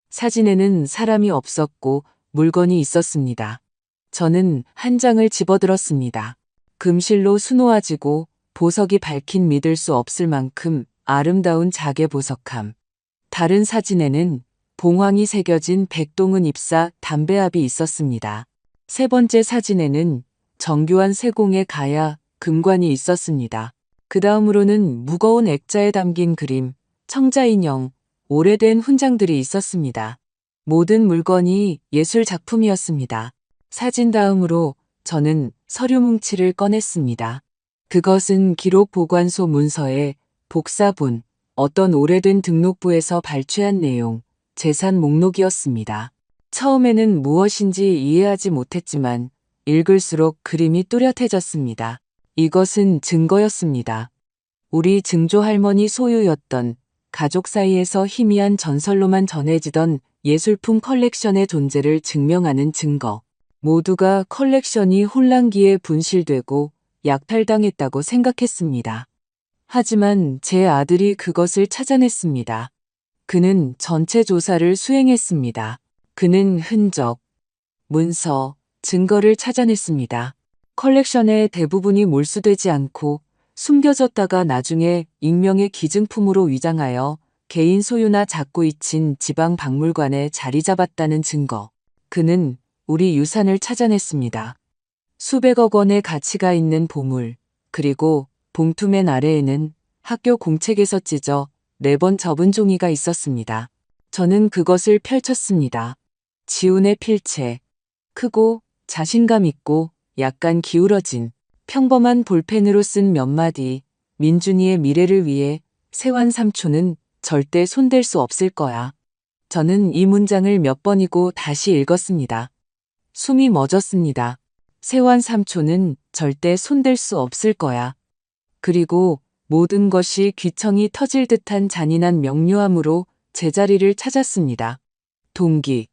사진에는 사람이 없었고 물건이 있었습니다. 저는 한 장을 집어들었습니다. 금실로 수놓아지고 보석이 밝힌 믿을 수 없을 만큼 아름다운 자개 보석함. 다른 사진에는 봉황이 새겨진 백동은 입사 담배압이 있었습니다. 세 번째 사진에는 정교한 세공의 가야 금관이 있었습니다. 그 다음으로는 무거운 액자에 담긴 그림, 청자인형, 오래된 훈장들이 있었습니다. 모든 물건이 예술 작품이었습니다. 사진 다음으로 저는 서류 뭉치를 꺼냈습니다. 그것은 기록 보관소 문서의 복사본, 어떤 오래된 등록부에서 발췌한 내용, 재산 목록이었습니다. 처음에는 무엇인지 이해하지 못했지만 읽을수록 그림이 뚜렷해졌습니다. 이것은 증거였습니다. 우리 증조 할머니 소유였던 가족 사이에서 희미한 전설로만 전해지던 예술품 컬렉션의 존재를 증명하는 증거. 모두가 컬렉션이 혼란기에 분실되고 약탈당했다고 생각했습니다. 하지만 제 아들이 그것을 찾아냈습니다. 그는 전체 조사를 수행했습니다. 그는 흔적, 문서, 증거를 찾아냈습니다. 컬렉션의 대부분이 몰수되지 않고 숨겨졌다가 나중에 익명의 기증품으로 위장하여 개인 소유나 작고 잊힌 지방 박물관에 자리 잡았다는 증거. 그는 우리 유산을 찾아냈습니다. 수백억 원의 가치가 있는 보물, 그리고 봉투맨 아래에는 학교 공책에서 찢어 4번 접은 종이가 있었습니다. 저는 그것을 펼쳤습니다. 지훈의 필체. 크고 자신감 있고 약간 기울어진 평범한 볼펜으로 쓴 몇 마디. 민준이의 미래를 위해 세환 삼촌은 절대 손댈 수 없을 거야. 저는 이 문장을 몇 번이고 다시 읽었습니다. 숨이 멎었습니다. 세환 삼촌은 절대 손댈 수 없을 거야. 그리고 모든 것이 귀청이 터질 듯한 잔인한 명료함으로 제자리를 찾았습니다. 동기.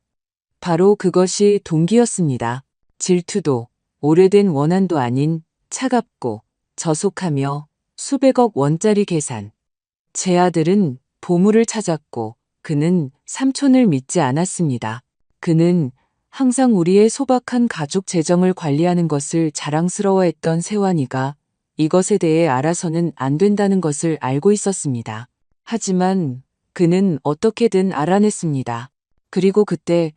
바로 그것이 동기였습니다. 질투도, 오래된 원한도 아닌 차갑고 저속하며 수백억 원짜리 계산. 제 아들은 보물을 찾았고 그는 삼촌을 믿지 않았습니다. 그는 항상 우리의 소박한 가족 재정을 관리하는 것을 자랑스러워했던 세환이가 이것에 대해 알아서는 안 된다는 것을 알고 있었습니다. 하지만 그는 어떻게든 알아냈습니다. 그리고 그때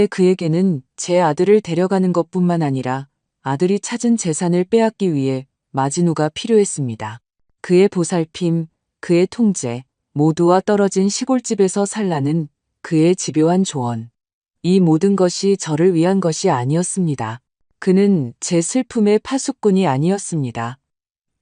그에게는 제 아들을 데려가는 것뿐만 아니라 아들이 찾은 재산을 빼앗기 위해 마지노가 필요했습니다. 그의 보살핌, 그의 통제, 모두와 떨어진 시골집에서 살라는 그의 집요한 조언. 이 모든 것이 저를 위한 것이 아니었습니다. 그는 제 슬픔의 파수꾼이 아니었습니다.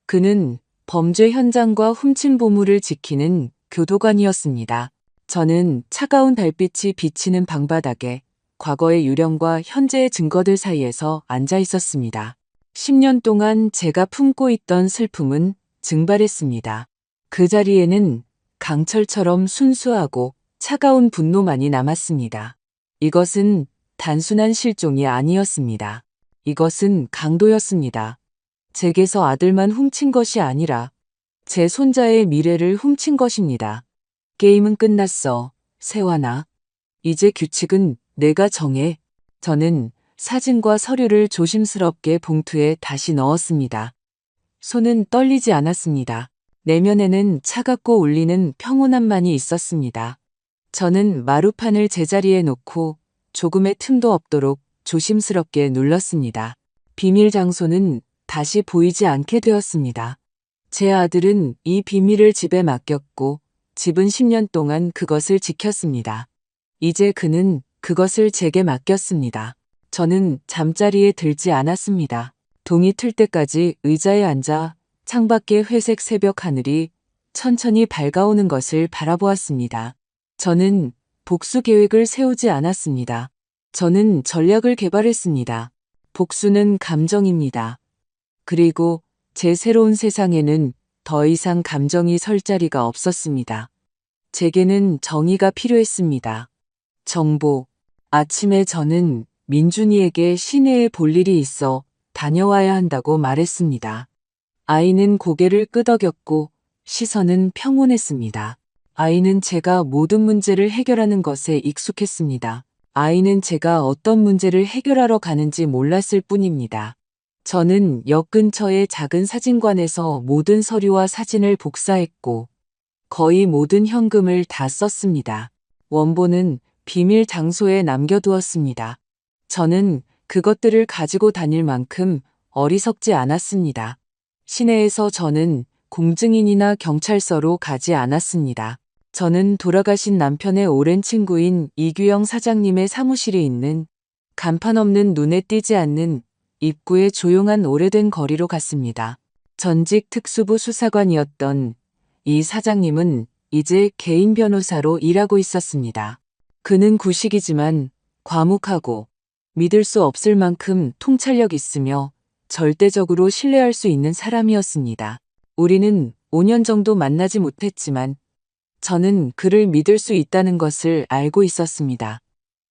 그는 범죄 현장과 훔친 보물을 지키는 교도관이었습니다. 저는 차가운 달빛이 비치는 방바닥에 과거의 유령과 현재의 증거들 사이에서 앉아 있었습니다. 10년 동안 제가 품고 있던 슬픔은 증발했습니다. 그 자리에는 강철처럼 순수하고 차가운 분노만이 남았습니다. 이것은 단순한 실종이 아니었습니다. 이것은 강도였습니다. 제게서 아들만 훔친 것이 아니라 제 손자의 미래를 훔친 것입니다. 게임은 끝났어, 세환아. 이제 규칙은 내가 정해. 저는 사진과 서류를 조심스럽게 봉투에 다시 넣었습니다. 손은 떨리지 않았습니다. 내면에는 차갑고 울리는 평온함만이 있었습니다. 저는 마루판을 제자리에 놓고 조금의 틈도 없도록 조심스럽게 눌렀습니다. 비밀 장소는 다시 보이지 않게 되었습니다. 제 아들은 이 비밀을 집에 맡겼고 집은 10년 동안 그것을 지켰습니다. 이제 그는 그것을 제게 맡겼습니다. 저는 잠자리에 들지 않았습니다. 동이 틀 때까지 의자에 앉아 창밖의 회색 새벽 하늘이 천천히 밝아오는 것을 바라보았습니다. 저는 복수 계획을 세우지 않았습니다. 저는 전략을 개발했습니다. 복수는 감정입니다. 그리고 제 새로운 세상에는 더 이상 감정이 설 자리가 없었습니다. 제게는 정의가 필요했습니다. 정보. 아침에 저는 민준이에게 시내에 볼 일이 있어 다녀와야 한다고 말했습니다. 아이는 고개를 끄덕였고 시선은 평온했습니다. 아이는 제가 모든 문제를 해결하는 것에 익숙했습니다. 아이는 제가 어떤 문제를 해결하러 가는지 몰랐을 뿐입니다. 저는 역 근처의 작은 사진관에서 모든 서류와 사진을 복사했고 거의 모든 현금을 다 썼습니다. 원본은 비밀 장소에 남겨두었습니다. 저는 그것들을 가지고 다닐 만큼 어리석지 않았습니다. 시내에서 저는 공증인이나 경찰서로 가지 않았습니다. 저는 돌아가신 남편의 오랜 친구인 이규영 사장님의 사무실이 있는 간판 없는 눈에 띄지 않는 입구의 조용한 오래된 거리로 갔습니다. 전직 특수부 수사관이었던 이 사장님은 이제 개인 변호사로 일하고 있었습니다. 그는 구식이지만 과묵하고 믿을 수 없을 만큼 통찰력 있으며 절대적으로 신뢰할 수 있는 사람이었습니다. 우리는 5년 정도 만나지 못했지만 저는 그를 믿을 수 있다는 것을 알고 있었습니다.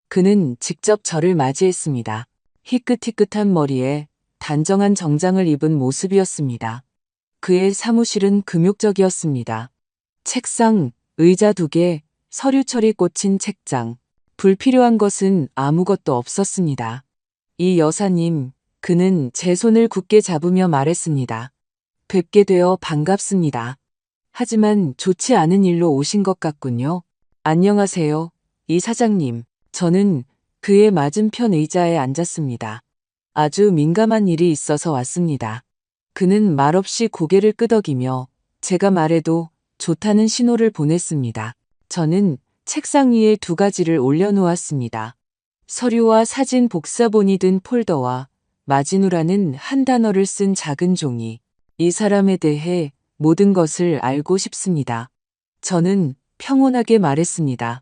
그는 직접 저를 맞이했습니다. 희끗희끗한 머리에 단정한 정장을 입은 모습이었습니다. 그의 사무실은 금욕적이었습니다. 책상, 의자 2개, 서류철이 꽂힌 책장. 불필요한 것은 아무것도 없었습니다. 이 여사님, 그는 제 손을 굳게 잡으며 말했습니다. 뵙게 되어 반갑습니다. 하지만 좋지 않은 일로 오신 것 같군요. 안녕하세요, 이 사장님. 저는 그의 맞은편 의자에 앉았습니다. 아주 민감한 일이 있어서 왔습니다. 그는 말없이 고개를 끄덕이며 제가 말해도 좋다는 신호를 보냈습니다. 저는 책상 위에 2가지를 올려놓았습니다. 서류와 사진 복사본이 든 폴더와 마지노라는 한 단어를 쓴 작은 종이. 이 사람에 대해 모든 것을 알고 싶습니다. 저는 평온하게 말했습니다.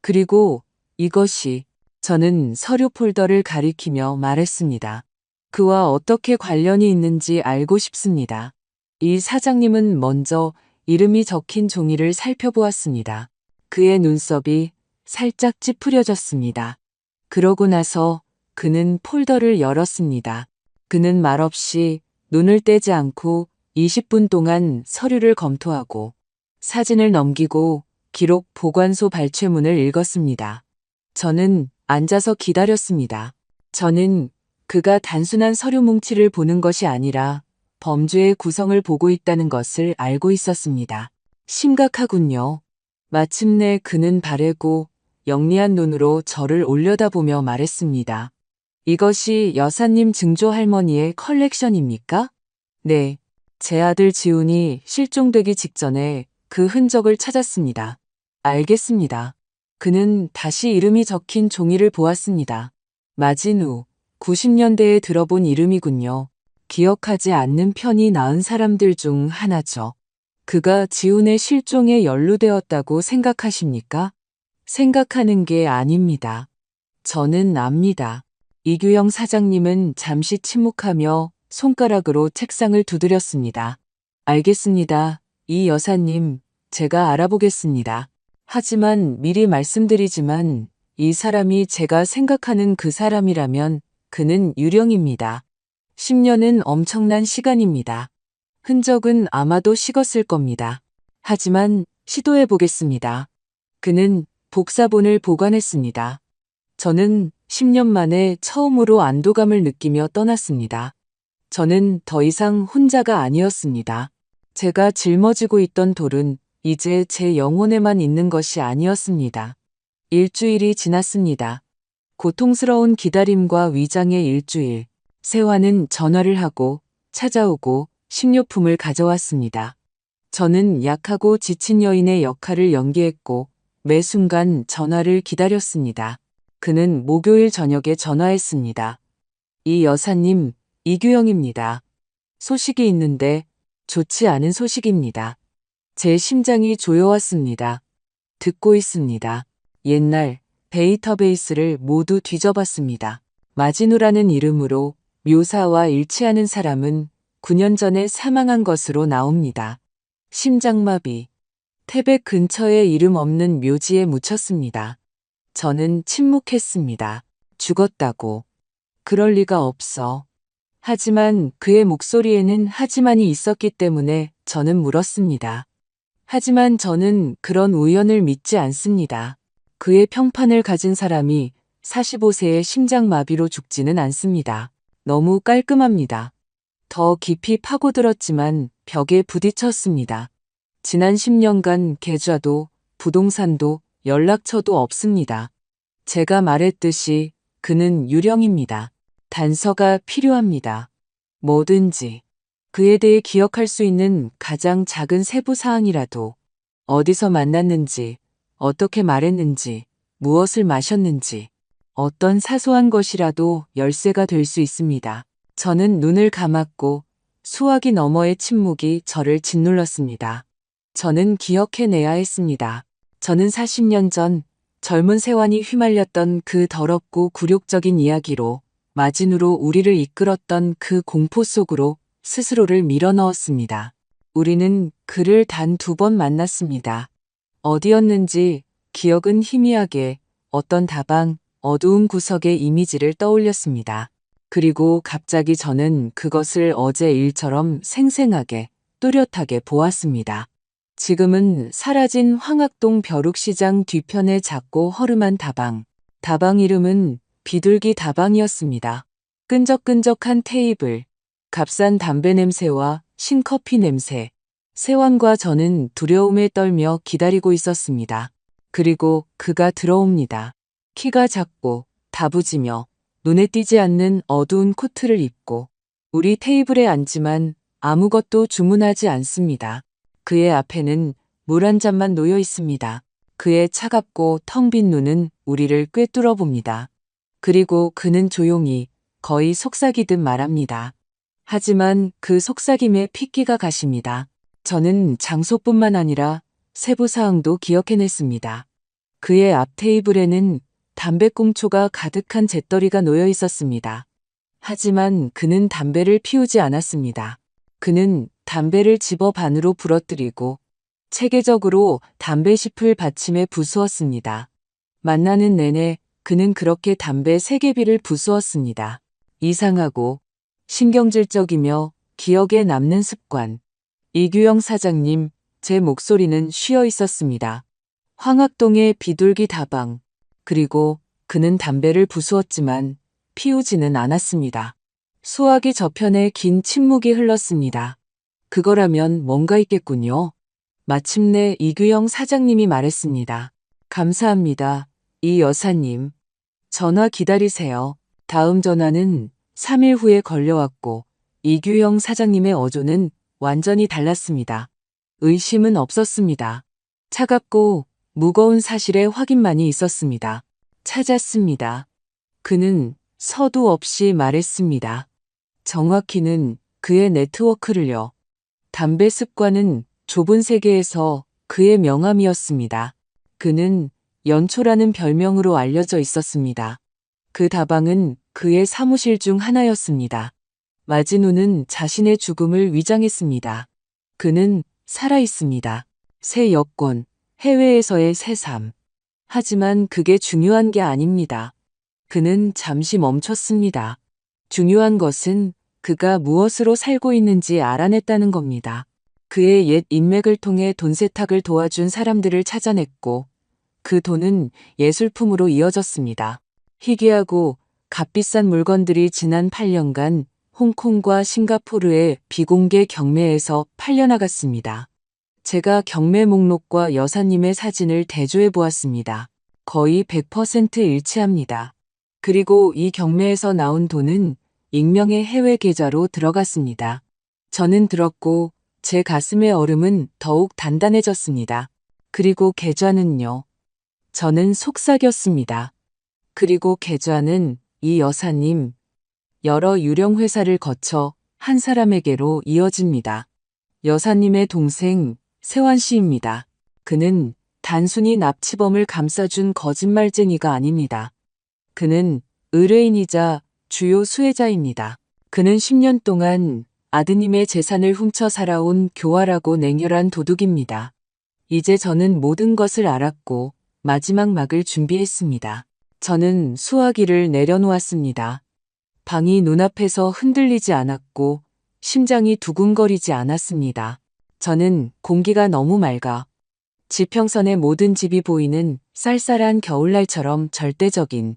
그리고 이것이, 저는 서류 폴더를 가리키며 말했습니다. 그와 어떻게 관련이 있는지 알고 싶습니다. 이 사장님은 먼저 이름이 적힌 종이를 살펴보았습니다. 그의 눈썹이 살짝 찌푸려졌습니다. 그러고 나서 그는 폴더를 열었습니다. 그는 말없이 눈을 떼지 않고 20분 동안 서류를 검토하고 사진을 넘기고 기록 보관소 발췌문을 읽었습니다. 저는 앉아서 기다렸습니다. 저는 그가 단순한 서류 뭉치를 보는 것이 아니라 범죄의 구성을 보고 있다는 것을 알고 있었습니다. 심각하군요. 마침내 그는 바래고 영리한 눈으로 저를 올려다보며 말했습니다. 이것이 여사님 증조 할머니의 컬렉션입니까? 네. 제 아들 지훈이 실종되기 직전에 그 흔적을 찾았습니다. 알겠습니다. 그는 다시 이름이 적힌 종이를 보았습니다. 마진우, 90년대에 들어본 이름이군요. 기억하지 않는 편이 나은 사람들 중 하나죠. 그가 지훈의 실종에 연루되었다고 생각하십니까? 생각하는 게 아닙니다. 저는 압니다. 이규영 사장님은 잠시 침묵하며 손가락으로 책상을 두드렸습니다. 알겠습니다. 이 여사님, 제가 알아보겠습니다. 하지만 미리 말씀드리지만 이 사람이 제가 생각하는 그 사람이라면 그는 유령입니다. 10년은 엄청난 시간입니다. 흔적은 아마도 식었을 겁니다. 하지만 시도해 보겠습니다. 그는 복사본을 보관했습니다. 저는 10년 만에 처음으로 안도감을 느끼며 떠났습니다. 저는 더 이상 혼자가 아니었습니다. 제가 짊어지고 있던 돌은 이제 제 영혼에만 있는 것이 아니었습니다. 일주일이 지났습니다. 고통스러운 기다림과 위장의 일주일. 세화는 전화를 하고 찾아오고 식료품을 가져왔습니다. 저는 약하고 지친 여인의 역할을 연기했고 매 순간 전화를 기다렸습니다. 그는 목요일 저녁에 전화했습니다. 이 여사님, 이규영입니다. 소식이 있는데 좋지 않은 소식입니다. 제 심장이 조여왔습니다. 듣고 있습니다. 옛날 데이터베이스를 모두 뒤져봤습니다. 마진우라는 이름으로 묘사와 일치하는 사람은 9년 전에 사망한 것으로 나옵니다. 심장마비. 태백 근처에 이름 없는 묘지에 묻혔습니다. 저는 침묵했습니다. 죽었다고. 그럴 리가 없어. 하지만 그의 목소리에는 하지만이 있었기 때문에 저는 물었습니다. 하지만 저는 그런 우연을 믿지 않습니다. 그의 평판을 가진 사람이 45세의 심장마비로 죽지는 않습니다. 너무 깔끔합니다. 더 깊이 파고들었지만 벽에 부딪혔습니다. 지난 10년간 계좌도 부동산도 연락처도 없습니다. 제가 말했듯이 그는 유령입니다. 단서가 필요합니다. 뭐든지. 그에 대해 기억할 수 있는 가장 작은 세부 사항이라도 어디서 만났는지, 어떻게 말했는지, 무엇을 마셨는지, 어떤 사소한 것이라도 열쇠가 될 수 있습니다. 저는 눈을 감았고 수화기 너머의 침묵이 저를 짓눌렀습니다. 저는 기억해내야 했습니다. 저는 40년 전 젊은 세완이 휘말렸던 그 더럽고 굴욕적인 이야기로 마진으로 우리를 이끌었던 그 공포 속으로 스스로를 밀어넣었습니다. 우리는 그를 단 2번 만났습니다. 어디였는지 기억은 희미하게 어떤 다방, 어두운 구석의 이미지를 떠올렸습니다. 그리고 갑자기 저는 그것을 어제 일처럼 생생하게, 뚜렷하게 보았습니다. 지금은 사라진 황학동 벼룩시장 뒤편의 작고 허름한 다방. 다방 이름은 비둘기 다방이었습니다. 끈적끈적한 테이블, 값싼 담배 냄새와 신커피 냄새. 세완과 저는 두려움에 떨며 기다리고 있었습니다. 그리고 그가 들어옵니다. 키가 작고 다부지며 눈에 띄지 않는 어두운 코트를 입고 우리 테이블에 앉지만 아무것도 주문하지 않습니다. 그의 앞에는 물 한 잔만 놓여 있습니다. 그의 차갑고 텅 빈 눈은 우리를 꿰뚫어 봅니다. 그리고 그는 조용히 거의 속삭이듯 말합니다. 하지만 그 속삭임에 핏기가 가십니다. 저는 장소뿐만 아니라 세부사항도 기억해냈습니다. 그의 앞 테이블에는 담배꽁초가 가득한 재떨이가 놓여 있었습니다. 하지만 그는 담배를 피우지 않았습니다. 그는 담배를 집어 반으로 부러뜨리고 체계적으로 담배잎을 받침에 부수었습니다. 만나는 내내 그는 그렇게 담배 3개비를 부수었습니다. 이상하고 신경질적이며 기억에 남는 습관. 이규영 사장님, 제 목소리는 쉬어 있었습니다. 황학동의 비둘기 다방. 그리고 그는 담배를 부수었지만 피우지는 않았습니다. 수화기 저편에 긴 침묵이 흘렀습니다. 그거라면 뭔가 있겠군요. 마침내 이규영 사장님이 말했습니다. 감사합니다. 이 여사님. 전화 기다리세요. 다음 전화는 3일 후에 걸려왔고 이규영 사장님의 어조는 완전히 달랐습니다. 의심은 없었습니다. 차갑고 무거운 사실의 확인만이 있었습니다. 찾았습니다. 그는 서두 없이 말했습니다. 정확히는 그의 네트워크를요. 담배 습관은 좁은 세계에서 그의 명함이었습니다. 그는 연초라는 별명으로 알려져 있었습니다. 그 다방은 그의 사무실 중 하나였습니다. 마진우는 자신의 죽음을 위장했습니다. 그는 살아 있습니다. 새 여권, 해외에서의 새 삶. 하지만 그게 중요한 게 아닙니다. 그는 잠시 멈췄습니다. 중요한 것은 그가 무엇으로 살고 있는지 알아냈다는 겁니다. 그의 옛 인맥을 통해 돈 세탁을 도와준 사람들을 찾아냈고 그 돈은 예술품으로 이어졌습니다. 희귀하고 값비싼 물건들이 지난 8년간 홍콩과 싱가포르의 비공개 경매에서 팔려나갔습니다. 제가 경매 목록과 여사님의 사진을 대조해 보았습니다. 거의 100% 일치합니다. 그리고 이 경매에서 나온 돈은 익명의 해외 계좌로 들어갔습니다. 저는 들었고 제 가슴의 얼음은 더욱 단단해졌습니다. 그리고 계좌는요. 저는 속삭였습니다. 그리고 계좌는 이 여사님, 여러 유령 회사를 거쳐 한 사람에게로 이어집니다. 여사님의 동생 세완 씨입니다. 그는 단순히 납치범을 감싸준 거짓말쟁이가 아닙니다. 그는 의뢰인이자 주요 수혜자입니다. 그는 10년 동안 아드님의 재산을 훔쳐 살아온 교활하고 냉혈한 도둑입니다. 이제 저는 모든 것을 알았고 마지막 막을 준비했습니다. 저는 수화기를 내려놓았습니다. 방이 눈앞에서 흔들리지 않았고 심장이 두근거리지 않았습니다. 저는 공기가 너무 맑아 지평선의 모든 집이 보이는 쌀쌀한 겨울날처럼 절대적인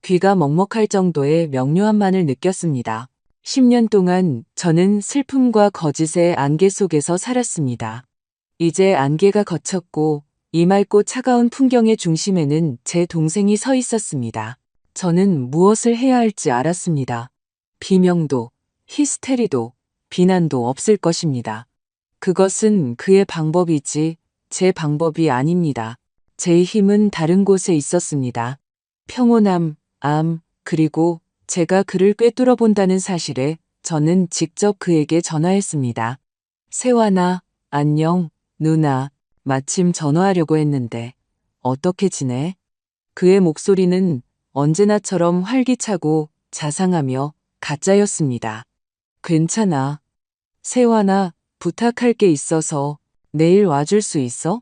귀가 먹먹할 정도의 명료함만을 느꼈습니다. 10년 동안 저는 슬픔과 거짓의 안개 속에서 살았습니다. 이제 안개가 걷혔고 이 맑고 차가운 풍경의 중심에는 제 동생이 서 있었습니다. 저는 무엇을 해야 할지 알았습니다. 비명도, 히스테리도, 비난도 없을 것입니다. 그것은 그의 방법이지 제 방법이 아닙니다. 제 힘은 다른 곳에 있었습니다. 평온함, 그리고 제가 그를 꿰뚫어 본다는 사실에 저는 직접 그에게 전화했습니다. 세환아, 안녕, 누나. 마침 전화하려고 했는데 어떻게 지내? 그의 목소리는 언제나처럼 활기차고 자상하며 가짜였습니다. 괜찮아. 세환아, 부탁할 게 있어서 내일 와줄 수 있어?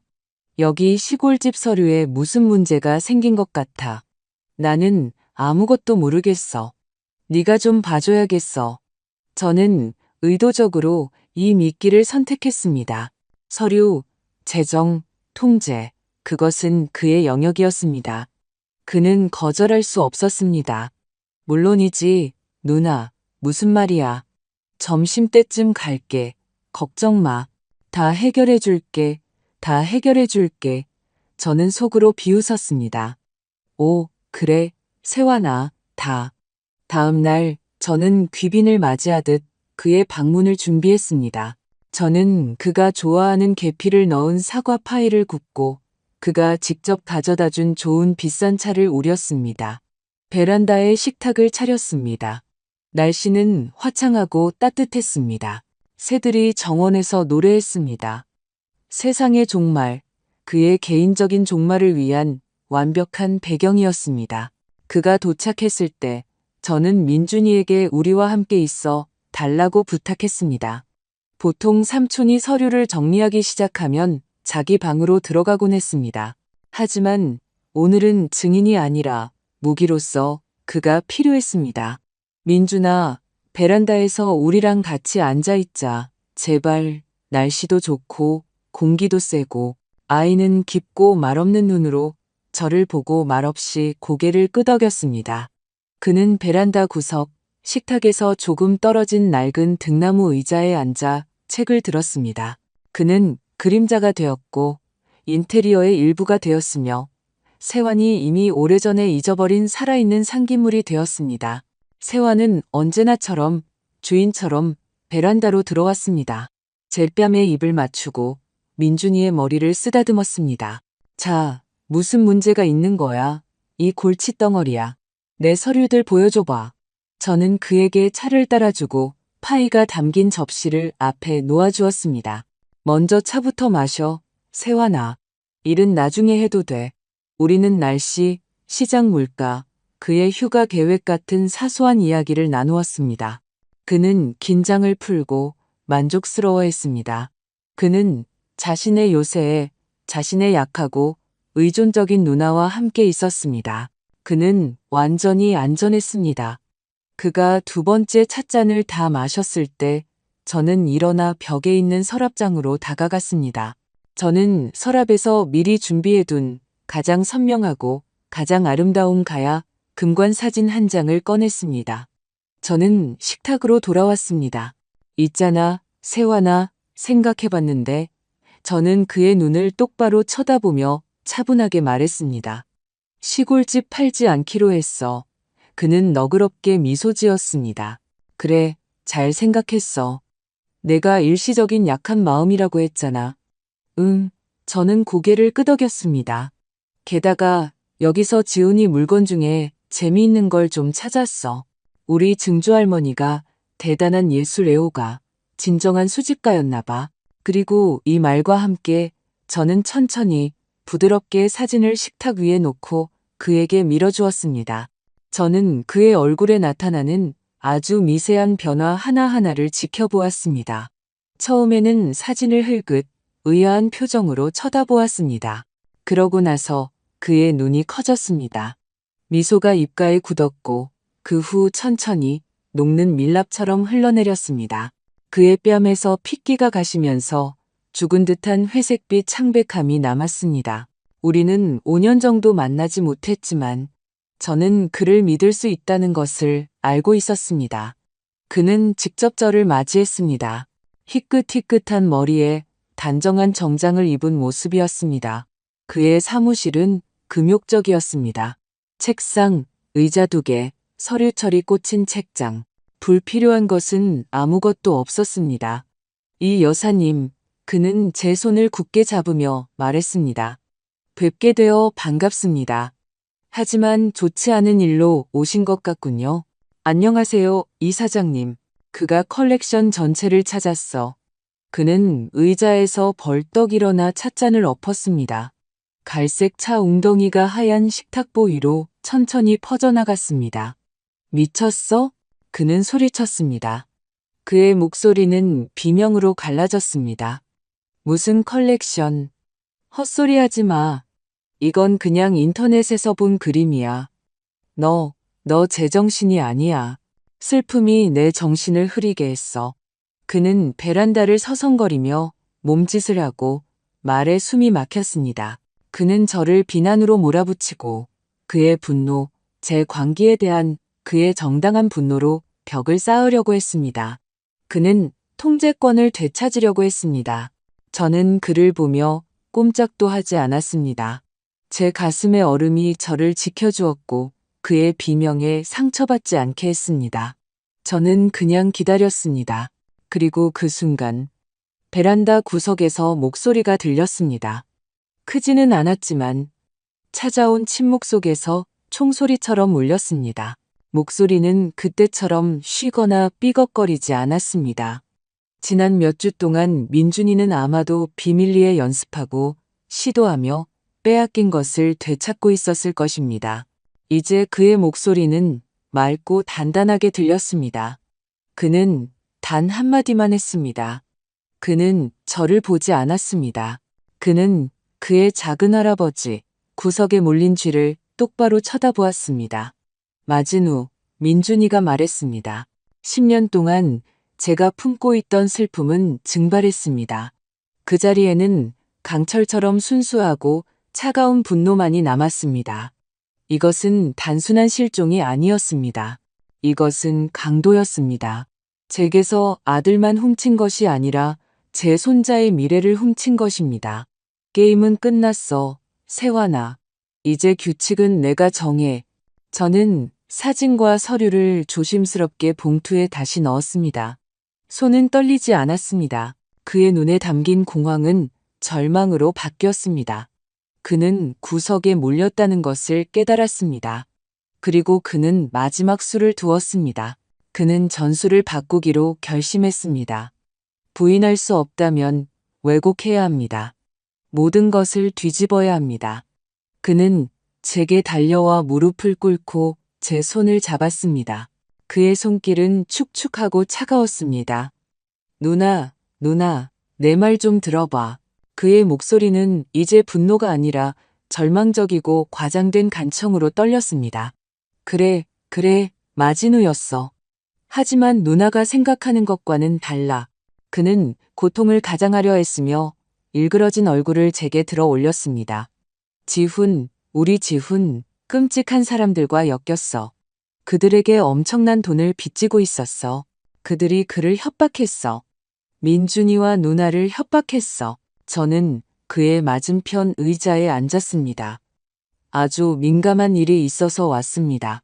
여기 시골집 서류에 무슨 문제가 생긴 것 같아. 나는 아무것도 모르겠어. 네가 좀 봐줘야겠어. 저는 의도적으로 이 미끼를 선택했습니다. 서류, 재정, 통제, 그것은 그의 영역이었습니다. 그는 거절할 수 없었습니다. 물론이지, 누나, 무슨 말이야. 점심때쯤 갈게. 걱정 마. 다 해결해 줄게. 다 해결해 줄게. 저는 속으로 비웃었습니다. 오, 그래, 세환아, 다. 다음 날 저는 귀빈을 맞이하듯 그의 방문을 준비했습니다. 저는 그가 좋아하는 계피를 넣은 사과 파이를 굽고 그가 직접 가져다 준 좋은 비싼 차를 우렸습니다. 베란다에 식탁을 차렸습니다. 날씨는 화창하고 따뜻했습니다. 새들이 정원에서 노래했습니다. 세상의 종말, 그의 개인적인 종말을 위한 완벽한 배경이었습니다. 그가 도착했을 때 저는 민준이에게 우리와 함께 있어 달라고 부탁했습니다. 보통 삼촌이 서류를 정리하기 시작하면 자기 방으로 들어가곤 했습니다. 하지만 오늘은 증인이 아니라 무기로서 그가 필요했습니다. 민준아, 베란다에서 우리랑 같이 앉아있자. 제발. 날씨도 좋고 공기도 쎄고. 아이는 깊고 말없는 눈으로 저를 보고 말없이 고개를 끄덕였습니다. 그는 베란다 구석, 식탁에서 조금 떨어진 낡은 등나무 의자에 앉아 책을 들었습니다. 그는 그림자가 되었고 인테리어의 일부가 되었으며 세환이 이미 오래전에 잊어버린 살아있는 상기물이 되었습니다. 세환은 언제나처럼 주인처럼 베란다로 들어왔습니다. 제 뺨에 입을 맞추고 민준이의 머리를 쓰다듬었습니다. 자, 무슨 문제가 있는 거야? 이 골칫덩어리야. 내 서류들 보여줘봐. 저는 그에게 차를 따라주고 파이가 담긴 접시를 앞에 놓아주었습니다. 먼저 차부터 마셔, 세환아. 일은 나중에 해도 돼. 우리는 날씨, 시장 물가, 그의 휴가 계획 같은 사소한 이야기를 나누었습니다. 그는 긴장을 풀고 만족스러워했습니다. 그는 자신의 요새에 자신의 약하고 의존적인 누나와 함께 있었습니다. 그는 완전히 안전했습니다. 그가 두 번째 찻잔을 다 마셨을 때 저는 일어나 벽에 있는 서랍장으로 다가갔습니다. 저는 서랍에서 미리 준비해둔 가장 선명하고 가장 아름다운 가야 금관 사진 한 장을 꺼냈습니다. 저는 식탁으로 돌아왔습니다. 있잖아, 세환아, 생각해봤는데 저는 그의 눈을 똑바로 쳐다보며 차분하게 말했습니다. 시골집 팔지 않기로 했어. 그는 너그럽게 미소 지었습니다. 그래, 잘 생각했어. 내가 일시적인 약한 마음이라고 했잖아. 저는 고개를 끄덕였습니다. 게다가 여기서 지훈이 물건 중에 재미있는 걸 좀 찾았어. 우리 증조할머니가 대단한 예술 애호가, 진정한 수집가였나 봐. 그리고 이 말과 함께 저는 천천히 부드럽게 사진을 식탁 위에 놓고 그에게 밀어주었습니다. 저는 그의 얼굴에 나타나는 아주 미세한 변화 하나하나를 지켜보았습니다. 처음에는 사진을 흘끗 의아한 표정으로 쳐다보았습니다. 그러고 나서 그의 눈이 커졌습니다. 미소가 입가에 굳었고 그 후 천천히 녹는 밀랍처럼 흘러내렸습니다. 그의 뺨에서 핏기가 가시면서 죽은 듯한 회색빛 창백함이 남았습니다. 우리는 5년 정도 만나지 못했지만 저는 그를 믿을 수 있다는 것을 알고 있었습니다. 그는 직접 저를 맞이했습니다. 희끗희끗한 머리에 단정한 정장을 입은 모습이었습니다. 그의 사무실은 금욕적이었습니다. 책상, 의자 2개, 서류철이 꽂힌 책장. 불필요한 것은 아무것도 없었습니다. 이 여사님, 그는 제 손을 굳게 잡으며 말했습니다. 뵙게 되어 반갑습니다. 하지만 좋지 않은 일로 오신 것 같군요. 안녕하세요, 이 사장님. 그가 컬렉션 전체를 찾았어. 그는 의자에서 벌떡 일어나 찻잔을 엎었습니다. 갈색 차 웅덩이가 하얀 식탁보 위로 천천히 퍼져나갔습니다. 미쳤어? 그는 소리쳤습니다. 그의 목소리는 비명으로 갈라졌습니다. 무슨 컬렉션? 헛소리하지 마. 이건 그냥 인터넷에서 본 그림이야. 너 제정신이 아니야. 슬픔이 내 정신을 흐리게 했어. 그는 베란다를 서성거리며 몸짓을 하고 말에 숨이 막혔습니다. 그는 저를 비난으로 몰아붙이고 그의 분노, 제 광기에 대한 그의 정당한 분노로 벽을 쌓으려고 했습니다. 그는 통제권을 되찾으려고 했습니다. 저는 그를 보며 꼼짝도 하지 않았습니다. 제 가슴의 얼음이 저를 지켜주었고 그의 비명에 상처받지 않게 했습니다. 저는 그냥 기다렸습니다. 그리고 그 순간 베란다 구석에서 목소리가 들렸습니다. 크지는 않았지만 찾아온 침묵 속에서 총소리처럼 울렸습니다. 목소리는 그때처럼 쉬거나 삐걱거리지 않았습니다. 지난 몇 주 동안 민준이는 아마도 비밀리에 연습하고 시도하며 빼앗긴 것을 되찾고 있었을 것입니다. 이제 그의 목소리는 맑고 단단하게 들렸습니다. 그는 단 한마디만 했습니다. 그는 저를 보지 않았습니다. 그는 그의 작은 할아버지, 구석에 몰린 쥐를 똑바로 쳐다보았습니다. 마진우, 민준이가 말했습니다. 10년 동안 제가 품고 있던 슬픔은 증발했습니다. 그 자리에는 강철처럼 순수하고 차가운 분노만이 남았습니다. 이것은 단순한 실종이 아니었습니다. 이것은 강도였습니다. 제게서 아들만 훔친 것이 아니라 제 손자의 미래를 훔친 것입니다. 게임은 끝났어, 세환아. 이제 규칙은 내가 정해. 저는 사진과 서류를 조심스럽게 봉투에 다시 넣었습니다. 손은 떨리지 않았습니다. 그의 눈에 담긴 공황은 절망으로 바뀌었습니다. 그는 구석에 몰렸다는 것을 깨달았습니다. 그리고 그는 마지막 수를 두었습니다. 그는 전술을 바꾸기로 결심했습니다. 부인할 수 없다면 왜곡해야 합니다. 모든 것을 뒤집어야 합니다. 그는 제게 달려와 무릎을 꿇고 제 손을 잡았습니다. 그의 손길은 축축하고 차가웠습니다. 누나, 내 말 좀 들어봐. 그의 목소리는 이제 분노가 아니라 절망적이고 과장된 간청으로 떨렸습니다. 그래, 마진우였어. 하지만 누나가 생각하는 것과는 달라. 그는 고통을 가장하려 했으며 일그러진 얼굴을 제게 들어 올렸습니다. 지훈, 우리 지훈, 끔찍한 사람들과 엮였어. 그들에게 엄청난 돈을 빚지고 있었어. 그들이 그를 협박했어. 민준이와 누나를 협박했어. 저는 그의 맞은편 의자에 앉았습니다. 아주 민감한 일이 있어서 왔습니다.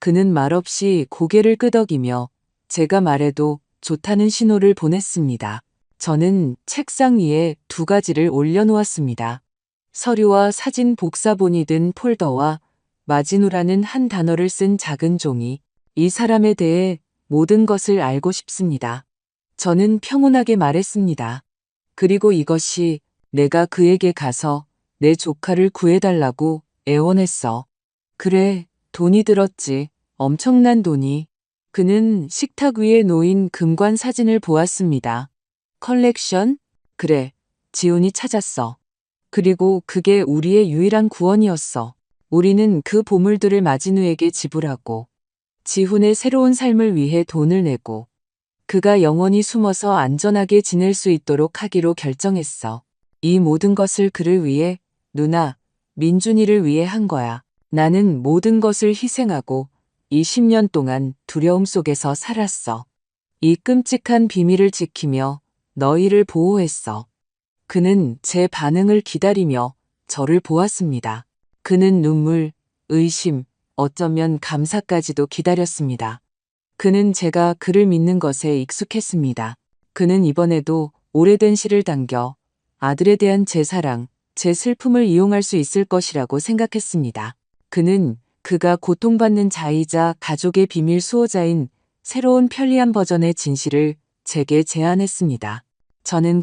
그는 말없이 고개를 끄덕이며 제가 말해도 좋다는 신호를 보냈습니다. 저는 책상 위에 2가지를 올려놓았습니다. 서류와 사진 복사본이 든 폴더와 마진우라는 한 단어를 쓴 작은 종이. 이 사람에 대해 모든 것을 알고 싶습니다. 저는 평온하게 말했습니다. 그리고 이것이 내가 그에게 가서 내 조카를 구해달라고 애원했어. 그래, 돈이 들었지. 엄청난 돈이. 그는 식탁 위에 놓인 금관 사진을 보았습니다. 컬렉션? 그래, 지훈이 찾았어. 그리고 그게 우리의 유일한 구원이었어. 우리는 그 보물들을 마진우에게 지불하고 지훈의 새로운 삶을 위해 돈을 내고 그가 영원히 숨어서 안전하게 지낼 수 있도록 하기로 결정했어. 이 모든 것을 그를 위해, 누나, 민준이를 위해 한 거야. 나는 모든 것을 희생하고 20년 동안 두려움 속에서 살았어. 이 끔찍한 비밀을 지키며 너희를 보호했어. 그는 제 반응을 기다리며 저를 보았습니다. 그는 눈물, 의심, 어쩌면 감사까지도 기다렸습니다. 그는 제가 그를 믿는 것에 익숙했습니다. 그는 이번에도 오래된 실을 당겨 아들에 대한 제 사랑, 제 슬픔을 이용할 수 있을 것이라고 생각했습니다. 그는 그가 고통받는 자이자 가족의 비밀 수호자인 새로운 편리한 버전의 진실을 제게 제안했습니다. 저는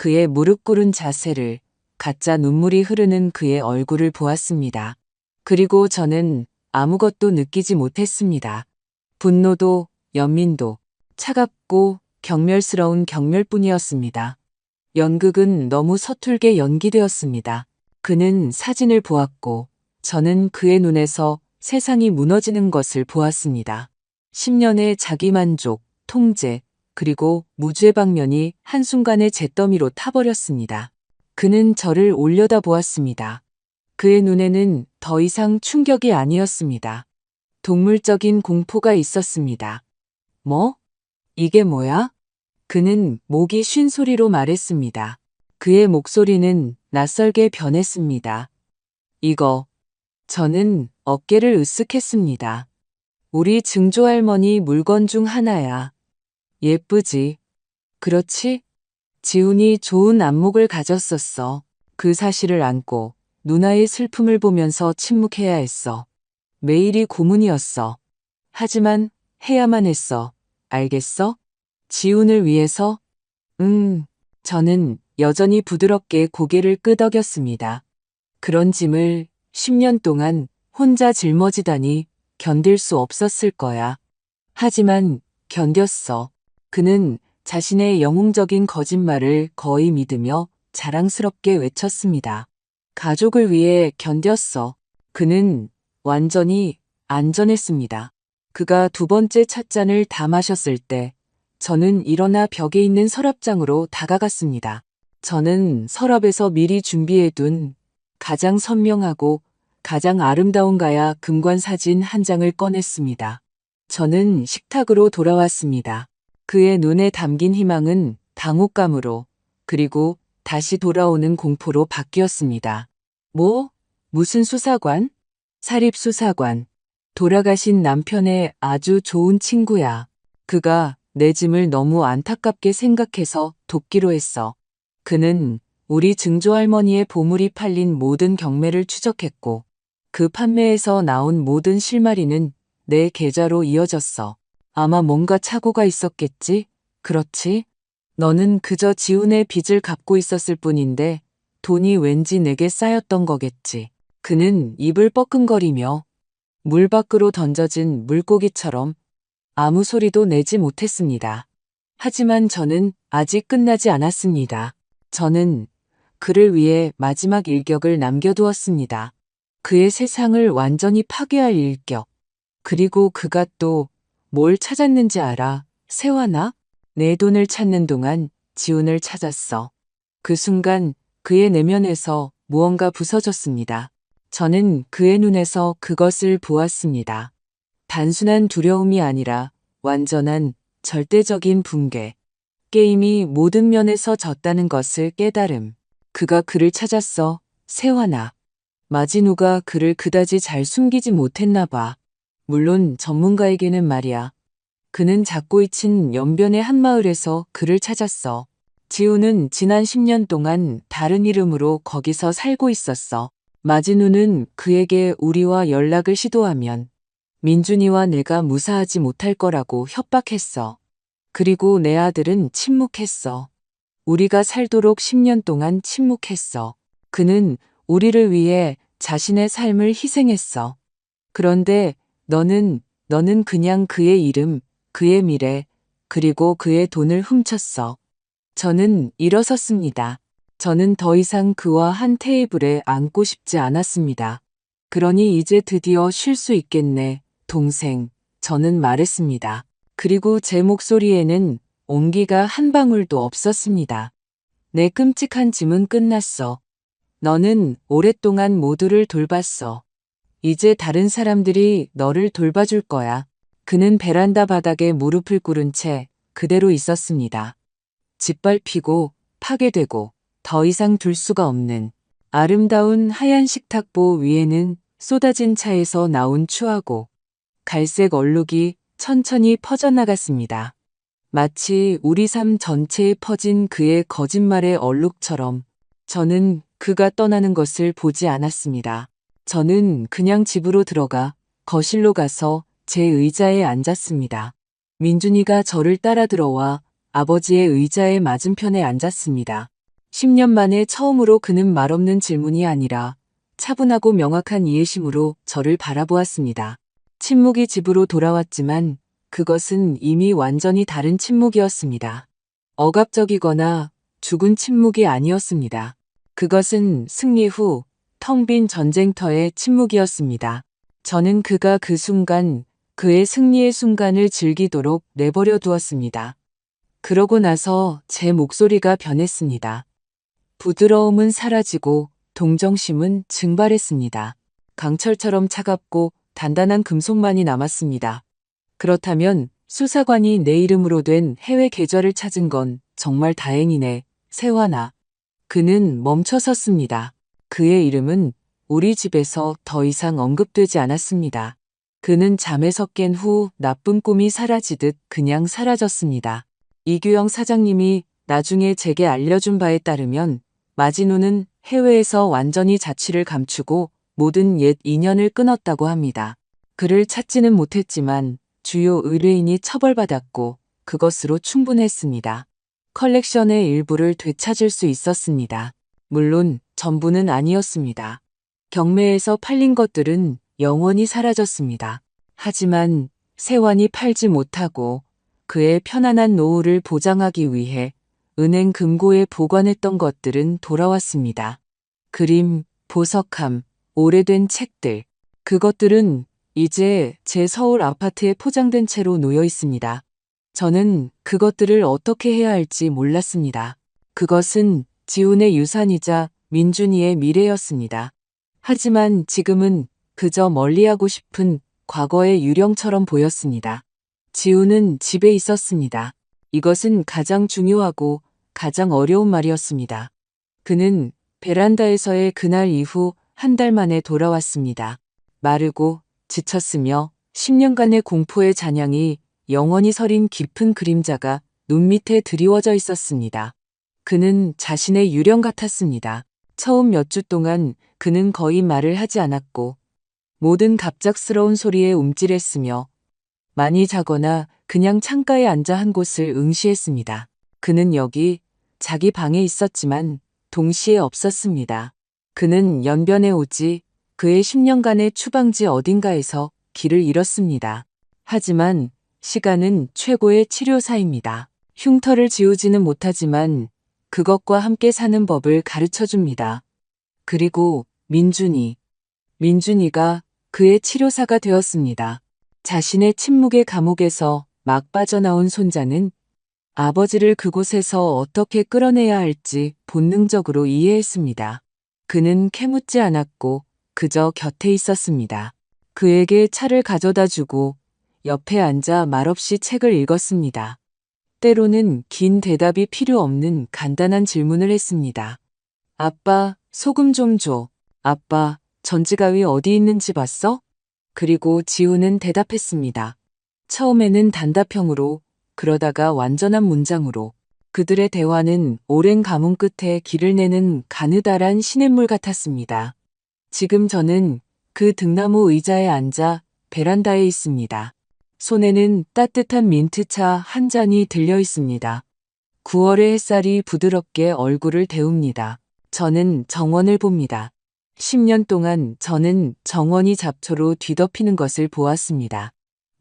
그의 무릎 꿇은 자세를, 가짜 눈물이 흐르는 그의 얼굴을 보았습니다. 그리고 저는 아무것도 느끼지 못했습니다. 분노도, 연민도, 차갑고 경멸스러운 경멸뿐이었습니다. 연극은 너무 서툴게 연기되었습니다. 그는 사진을 보았고 저는 그의 눈에서 세상이 무너지는 것을 보았습니다. 10년의 자기만족, 통제, 그리고 무죄 방면이 한순간에 잿더미로 타버렸습니다. 그는 저를 올려다보았습니다. 그의 눈에는 더 이상 충격이 아니었습니다. 동물적인 공포가 있었습니다. 뭐? 이게 뭐야? 그는 목이 쉰 소리로 말했습니다. 그의 목소리는 낯설게 변했습니다. 이거. 저는 어깨를 으쓱했습니다. 우리 증조할머니 물건 중 하나야. 예쁘지? 그렇지? 지훈이 좋은 안목을 가졌었어. 그 사실을 안고 누나의 슬픔을 보면서 침묵해야 했어. 매일이 고문이었어. 하지만 해야만 했어. 알겠어? 지훈을 위해서? 저는 여전히 부드럽게 고개를 끄덕였습니다. 그런 짐을 10년 동안 혼자 짊어지다니 견딜 수 없었을 거야. 하지만 견뎠어. 그는 자신의 영웅적인 거짓말을 거의 믿으며 자랑스럽게 외쳤습니다. 가족을 위해 견뎠어. 그는 완전히 안전했습니다. 그가 두 번째 찻잔을 다 마셨을 때 저는 일어나 벽에 있는 서랍장으로 다가갔습니다. 저는 서랍에서 미리 준비해둔 가장 선명하고 가장 아름다운 가야 금관 사진 한 장을 꺼냈습니다. 저는 식탁으로 돌아왔습니다. 그의 눈에 담긴 희망은 당혹감으로 그리고 다시 돌아오는 공포로 바뀌었습니다. 뭐? 무슨 수사관? 사립수사관. 돌아가신 남편의 아주 좋은 친구야. 그가 내 짐을 너무 안타깝게 생각해서 돕기로 했어. 그는 우리 증조할머니의 보물이 팔린 모든 경매를 추적했고 그 판매에서 나온 모든 실마리는 내 계좌로 이어졌어. 아마 뭔가 착오가 있었겠지? 그렇지? 너는 그저 지훈의 빚을 갚고 있었을 뿐인데 돈이 왠지 내게 쌓였던 거겠지. 그는 입을 뻐끔거리며 물 밖으로 던져진 물고기처럼 아무 소리도 내지 못했습니다. 하지만 저는 아직 끝나지 않았습니다. 저는 그를 위해 마지막 일격을 남겨두었습니다. 그의 세상을 완전히 파괴할 일격. 그리고 그가 또 뭘 찾았는지 알아? 세화나? 내 돈을 찾는 동안 지훈을 찾았어. 그 순간 그의 내면에서 무언가 부서졌습니다. 저는 그의 눈에서 그것을 보았습니다. 단순한 두려움이 아니라 완전한 절대적인 붕괴. 게임이 모든 면에서 졌다는 것을 깨달음. 그가 그를 찾았어. 세화나. 마진우가 그를 그다지 잘 숨기지 못했나 봐. 물론 전문가에게는 말이야. 그는 작고 잊힌 연변의 한마을에서 그를 찾았어. 지우는 지난 10년 동안 다른 이름으로 거기서 살고 있었어. 마진우는 그에게 우리와 연락을 시도하면 민준이와 내가 무사하지 못할 거라고 협박했어. 그리고 내 아들은 침묵했어. 우리가 살도록 10년 동안 침묵했어. 그는 우리를 위해 자신의 삶을 희생했어. 그런데 너는 그냥 그의 이름, 그의 미래, 그리고 그의 돈을 훔쳤어. 저는 일어섰습니다. 저는 더 이상 그와 한 테이블에 앉고 싶지 않았습니다. 그러니 이제 드디어 쉴 수 있겠네, 동생. 저는 말했습니다. 그리고 제 목소리에는 온기가 한 방울도 없었습니다. 내 끔찍한 짐은 끝났어. 너는 오랫동안 모두를 돌봤어. 이제 다른 사람들이 너를 돌봐줄 거야. 그는 베란다 바닥에 무릎을 꿇은 채 그대로 있었습니다. 짓밟히고 파괴되고 더 이상 둘 수가 없는 아름다운 하얀 식탁보 위에는 쏟아진 차에서 나온 추하고 갈색 얼룩이 천천히 퍼져나갔습니다. 마치 우리 삶 전체에 퍼진 그의 거짓말의 얼룩처럼 저는 그가 떠나는 것을 보지 않았습니다. 저는 그냥 집으로 들어가 거실로 가서 제 의자에 앉았습니다. 민준이가 저를 따라 들어와 아버지의 의자의 맞은편에 앉았습니다. 10년 만에 처음으로 그는 말없는 질문이 아니라 차분하고 명확한 이해심으로 저를 바라보았습니다. 침묵이 집으로 돌아왔지만 그것은 이미 완전히 다른 침묵이었습니다. 억압적이거나 죽은 침묵이 아니었습니다. 그것은 승리 후 텅 빈 전쟁터의 침묵이었습니다. 저는 그가 그 순간, 그의 승리의 순간을 즐기도록 내버려 두었습니다. 그러고 나서 제 목소리가 변했습니다. 부드러움은 사라지고 동정심은 증발했습니다. 강철처럼 차갑고 단단한 금속만이 남았습니다. 그렇다면 수사관이 내 이름으로 된 해외 계좌를 찾은 건 정말 다행이네, 세환아. 그는 멈춰섰습니다. 그의 이름은 우리 집에서 더 이상 언급되지 않았습니다. 그는 잠에서 깬 후 나쁜 꿈이 사라지듯 그냥 사라졌습니다. 이규영 사장님이 나중에 제게 알려준 바에 따르면 마진우는 해외에서 완전히 자취를 감추고 모든 옛 인연을 끊었다고 합니다. 그를 찾지는 못했지만 주요 의뢰인이 처벌받았고 그것으로 충분했습니다. 컬렉션의 일부를 되찾을 수 있었습니다. 물론 전부는 아니었습니다. 경매에서 팔린 것들은 영원히 사라졌습니다. 하지만 세환이 팔지 못하고 그의 편안한 노후를 보장하기 위해 은행 금고에 보관했던 것들은 돌아왔습니다. 그림, 보석함, 오래된 책들. 그것들은 이제 제 서울 아파트에 포장된 채로 놓여 있습니다. 저는 그것들을 어떻게 해야 할지 몰랐습니다. 그것은 지훈의 유산이자 민준이의 미래였습니다. 하지만 지금은 그저 멀리하고 싶은 과거의 유령처럼 보였습니다. 지훈은 집에 있었습니다. 이것은 가장 중요하고 가장 어려운 말이었습니다. 그는 베란다에서의 그날 이후 한 달 만에 돌아왔습니다. 마르고 지쳤으며 10년간의 공포의 잔향이 영원히 서린 깊은 그림자가 눈 밑에 드리워져 있었습니다. 그는 자신의 유령 같았습니다. 처음 몇 주 동안 그는 거의 말을 하지 않았고 모든 갑작스러운 소리에 움찔했으며 많이 자거나 그냥 창가에 앉아 한 곳을 응시했습니다. 그는 여기 자기 방에 있었지만 동시에 없었습니다. 그는 연변에 오지 그의 10년간의 추방지 어딘가에서 길을 잃었습니다. 하지만 시간은 최고의 치료사입니다. 흉터를 지우지는 못하지만 그것과 함께 사는 법을 가르쳐줍니다. 그리고 민준이가 그의 치료사가 되었습니다. 자신의 침묵의 감옥에서 막 빠져나온 손자는 아버지를 그곳에서 어떻게 끌어내야 할지 본능적으로 이해했습니다. 그는 캐묻지 않았고 그저 곁에 있었습니다. 그에게 차를 가져다 주고 옆에 앉아 말없이 책을 읽었습니다. 때로는 긴 대답이 필요 없는 간단한 질문을 했습니다. 아빠, 소금 좀 줘. 아빠, 전지가위 어디 있는지 봤어? 그리고 지우는 대답했습니다. 처음에는 단답형으로, 그러다가 완전한 문장으로. 그들의 대화는 오랜 가뭄 끝에 길을 내는 가느다란 시냇물 같았습니다. 지금 저는 그 등나무 의자에 앉아 베란다에 있습니다. 손에는 따뜻한 민트차 한 잔이 들려 있습니다. 9월의 햇살이 부드럽게 얼굴을 데웁니다. 저는 정원을 봅니다. 10년 동안 저는 정원이 잡초로 뒤덮이는 것을 보았습니다.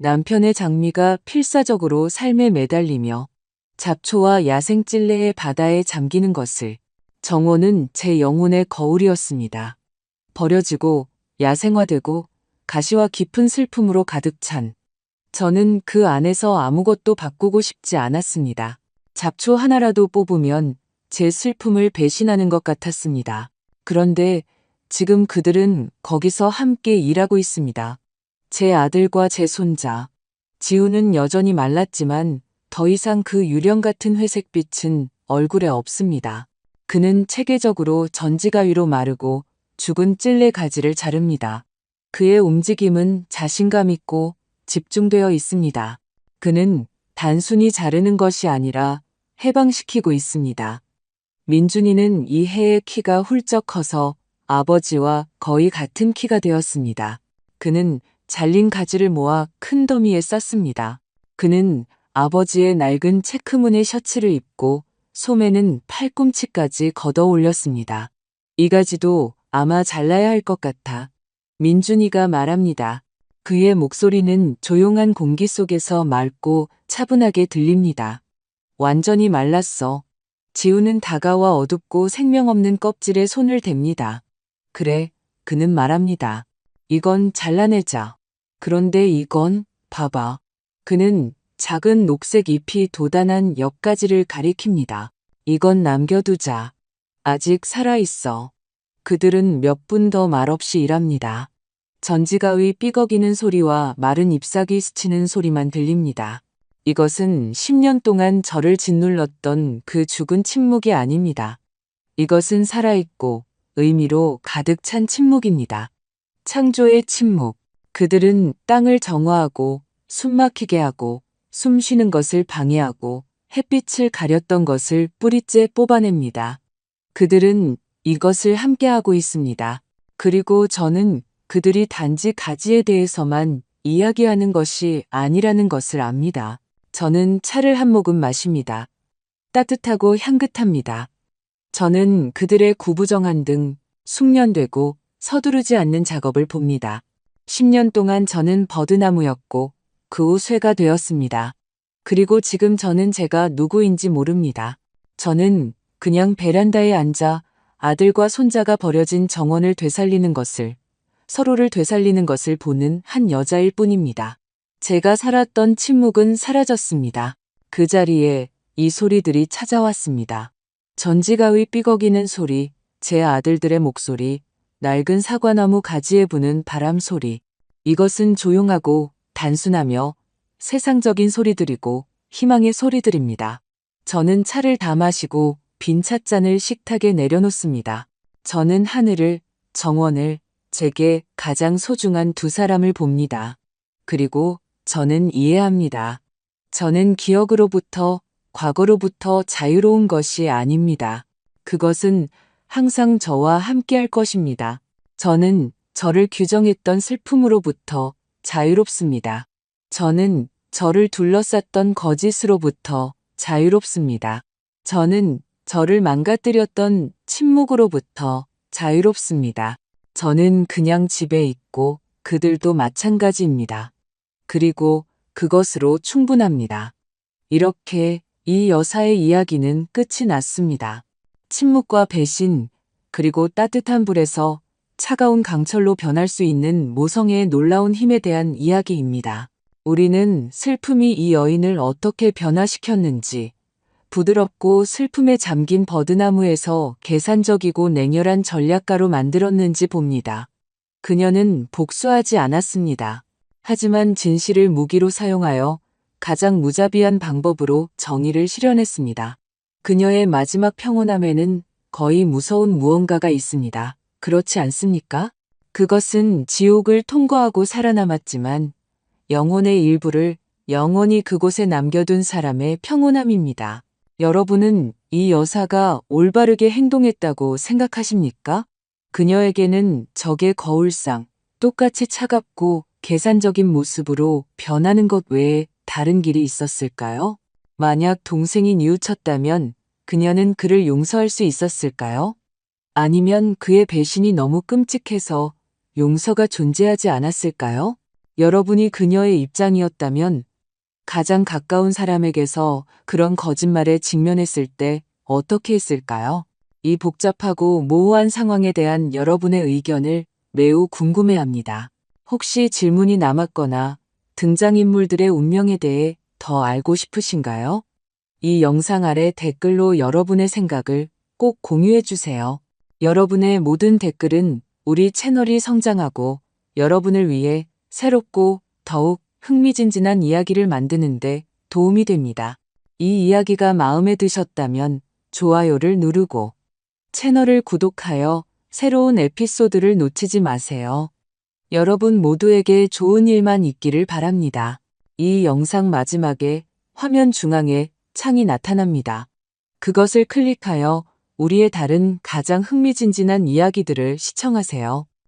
남편의 장미가 필사적으로 삶에 매달리며 잡초와 야생찔레의 바다에 잠기는 것을. 정원은 제 영혼의 거울이었습니다. 버려지고 야생화되고 가시와 깊은 슬픔으로 가득 찬. 저는 그 안에서 아무것도 바꾸고 싶지 않았습니다. 잡초 하나라도 뽑으면 제 슬픔을 배신하는 것 같았습니다. 그런데 지금 그들은 거기서 함께 일하고 있습니다. 제 아들과 제 손자. 지우는 여전히 말랐지만 더 이상 그 유령 같은 회색빛은 얼굴에 없습니다. 그는 체계적으로 전지가위로 마르고 죽은 찔레 가지를 자릅니다. 그의 움직임은 자신감 있고 집중되어 있습니다. 그는 단순히 자르는 것이 아니라 해방시키고 있습니다. 민준이는 이 해의 키가 훌쩍 커서 아버지와 거의 같은 키가 되었습니다. 그는 잘린 가지를 모아 큰 더미에 쌌습니다. 그는 아버지의 낡은 체크무늬 셔츠를 입고 소매는 팔꿈치까지 걷어 올렸습니다. 이 가지도 아마 잘라야 할 것 같아. 민준이가 말합니다. 그의 목소리는 조용한 공기 속에서 맑고 차분하게 들립니다. 완전히 말랐어. 지우는 다가와 어둡고 생명 없는 껍질에 손을 댑니다. 그래, 그는 말합니다. 이건 잘라내자. 그런데 이건, 봐봐. 그는 작은 녹색 잎이 돋아난 옆가지를 가리킵니다. 이건 남겨두자. 아직 살아있어. 그들은 몇 분 더 말없이 일합니다. 전지가의 삐걱이는 소리와 마른 잎사귀 스치는 소리만 들립니다. 이것은 10년 동안 저를 짓눌렀던 그 죽은 침묵이 아닙니다. 이것은 살아있고 의미로 가득 찬 침묵입니다. 창조의 침묵. 그들은 땅을 정화하고 숨막히게 하고 숨 쉬는 것을 방해하고 햇빛을 가렸던 것을 뿌리째 뽑아냅니다. 그들은 이것을 함께하고 있습니다. 그리고 저는 그들이 단지 가지에 대해서만 이야기하는 것이 아니라는 것을 압니다. 저는 차를 한 모금 마십니다. 따뜻하고 향긋합니다. 저는 그들의 구부정한 등 숙련되고 서두르지 않는 작업을 봅니다. 10년 동안 저는 버드나무였고 그 후 쇠가 되었습니다. 그리고 지금 저는 제가 누구인지 모릅니다. 저는 그냥 베란다에 앉아 아들과 손자가 버려진 정원을 되살리는 것을, 서로를 되살리는 것을 보는 한 여자일 뿐입니다. 제가 살았던 침묵은 사라졌습니다. 그 자리에 이 소리들이 찾아왔습니다. 전지가의 삐걱이는 소리, 제 아들들의 목소리, 낡은 사과나무 가지에 부는 바람 소리. 이것은 조용하고 단순하며 세상적인 소리들이고 희망의 소리들입니다. 저는 차를 다 마시고 빈 찻잔을 식탁에 내려놓습니다. 저는 하늘을, 정원을, 제게 가장 소중한 두 사람을 봅니다. 그리고 저는 이해합니다. 저는 기억으로부터, 과거로부터 자유로운 것이 아닙니다. 그것은 항상 저와 함께할 것입니다. 저는 저를 규정했던 슬픔으로부터 자유롭습니다. 저는 저를 둘러쌌던 거짓으로부터 자유롭습니다. 저는 저를 망가뜨렸던 침묵으로부터 자유롭습니다. 저는 그냥 집에 있고 그들도 마찬가지입니다. 그리고 그것으로 충분합니다. 이렇게 이 여사의 이야기는 끝이 났습니다. 침묵과 배신, 그리고 따뜻한 불에서 차가운 강철로 변할 수 있는 모성애의 놀라운 힘에 대한 이야기입니다. 우리는 슬픔이 이 여인을 어떻게 변화시켰는지, 부드럽고 슬픔에 잠긴 버드나무에서 계산적이고 냉혈한 전략가로 만들었는지 봅니다. 그녀는 복수하지 않았습니다. 하지만 진실을 무기로 사용하여 가장 무자비한 방법으로 정의를 실현했습니다. 그녀의 마지막 평온함에는 거의 무서운 무언가가 있습니다. 그렇지 않습니까? 그것은 지옥을 통과하고 살아남았지만 영혼의 일부를 영원히 그곳에 남겨둔 사람의 평온함입니다. 여러분은 이 여사가 올바르게 행동했다고 생각하십니까? 그녀에게는 적의 거울상, 똑같이 차갑고 계산적인 모습으로 변하는 것 외에 다른 길이 있었을까요? 만약 동생이 뉘우쳤다면 그녀는 그를 용서할 수 있었을까요? 아니면 그의 배신이 너무 끔찍해서 용서가 존재하지 않았을까요? 여러분이 그녀의 입장이었다면 가장 가까운 사람에게서 그런 거짓말에 직면했을 때 어떻게 했을까요? 이 복잡하고 모호한 상황에 대한 여러분의 의견을 매우 궁금해합니다. 혹시 질문이 남았거나 등장인물들의 운명에 대해 더 알고 싶으신가요? 이 영상 아래 댓글로 여러분의 생각을 꼭 공유해 주세요. 여러분의 모든 댓글은 우리 채널이 성장하고 여러분을 위해 새롭고 더욱 흥미진진한 이야기를 만드는데 도움이 됩니다. 이 이야기가 마음에 드셨다면 좋아요를 누르고 채널을 구독하여 새로운 에피소드를 놓치지 마세요. 여러분 모두에게 좋은 일만 있기를 바랍니다. 이 영상 마지막에 화면 중앙에 창이 나타납니다. 그것을 클릭하여 우리의 다른 가장 흥미진진한 이야기들을 시청하세요.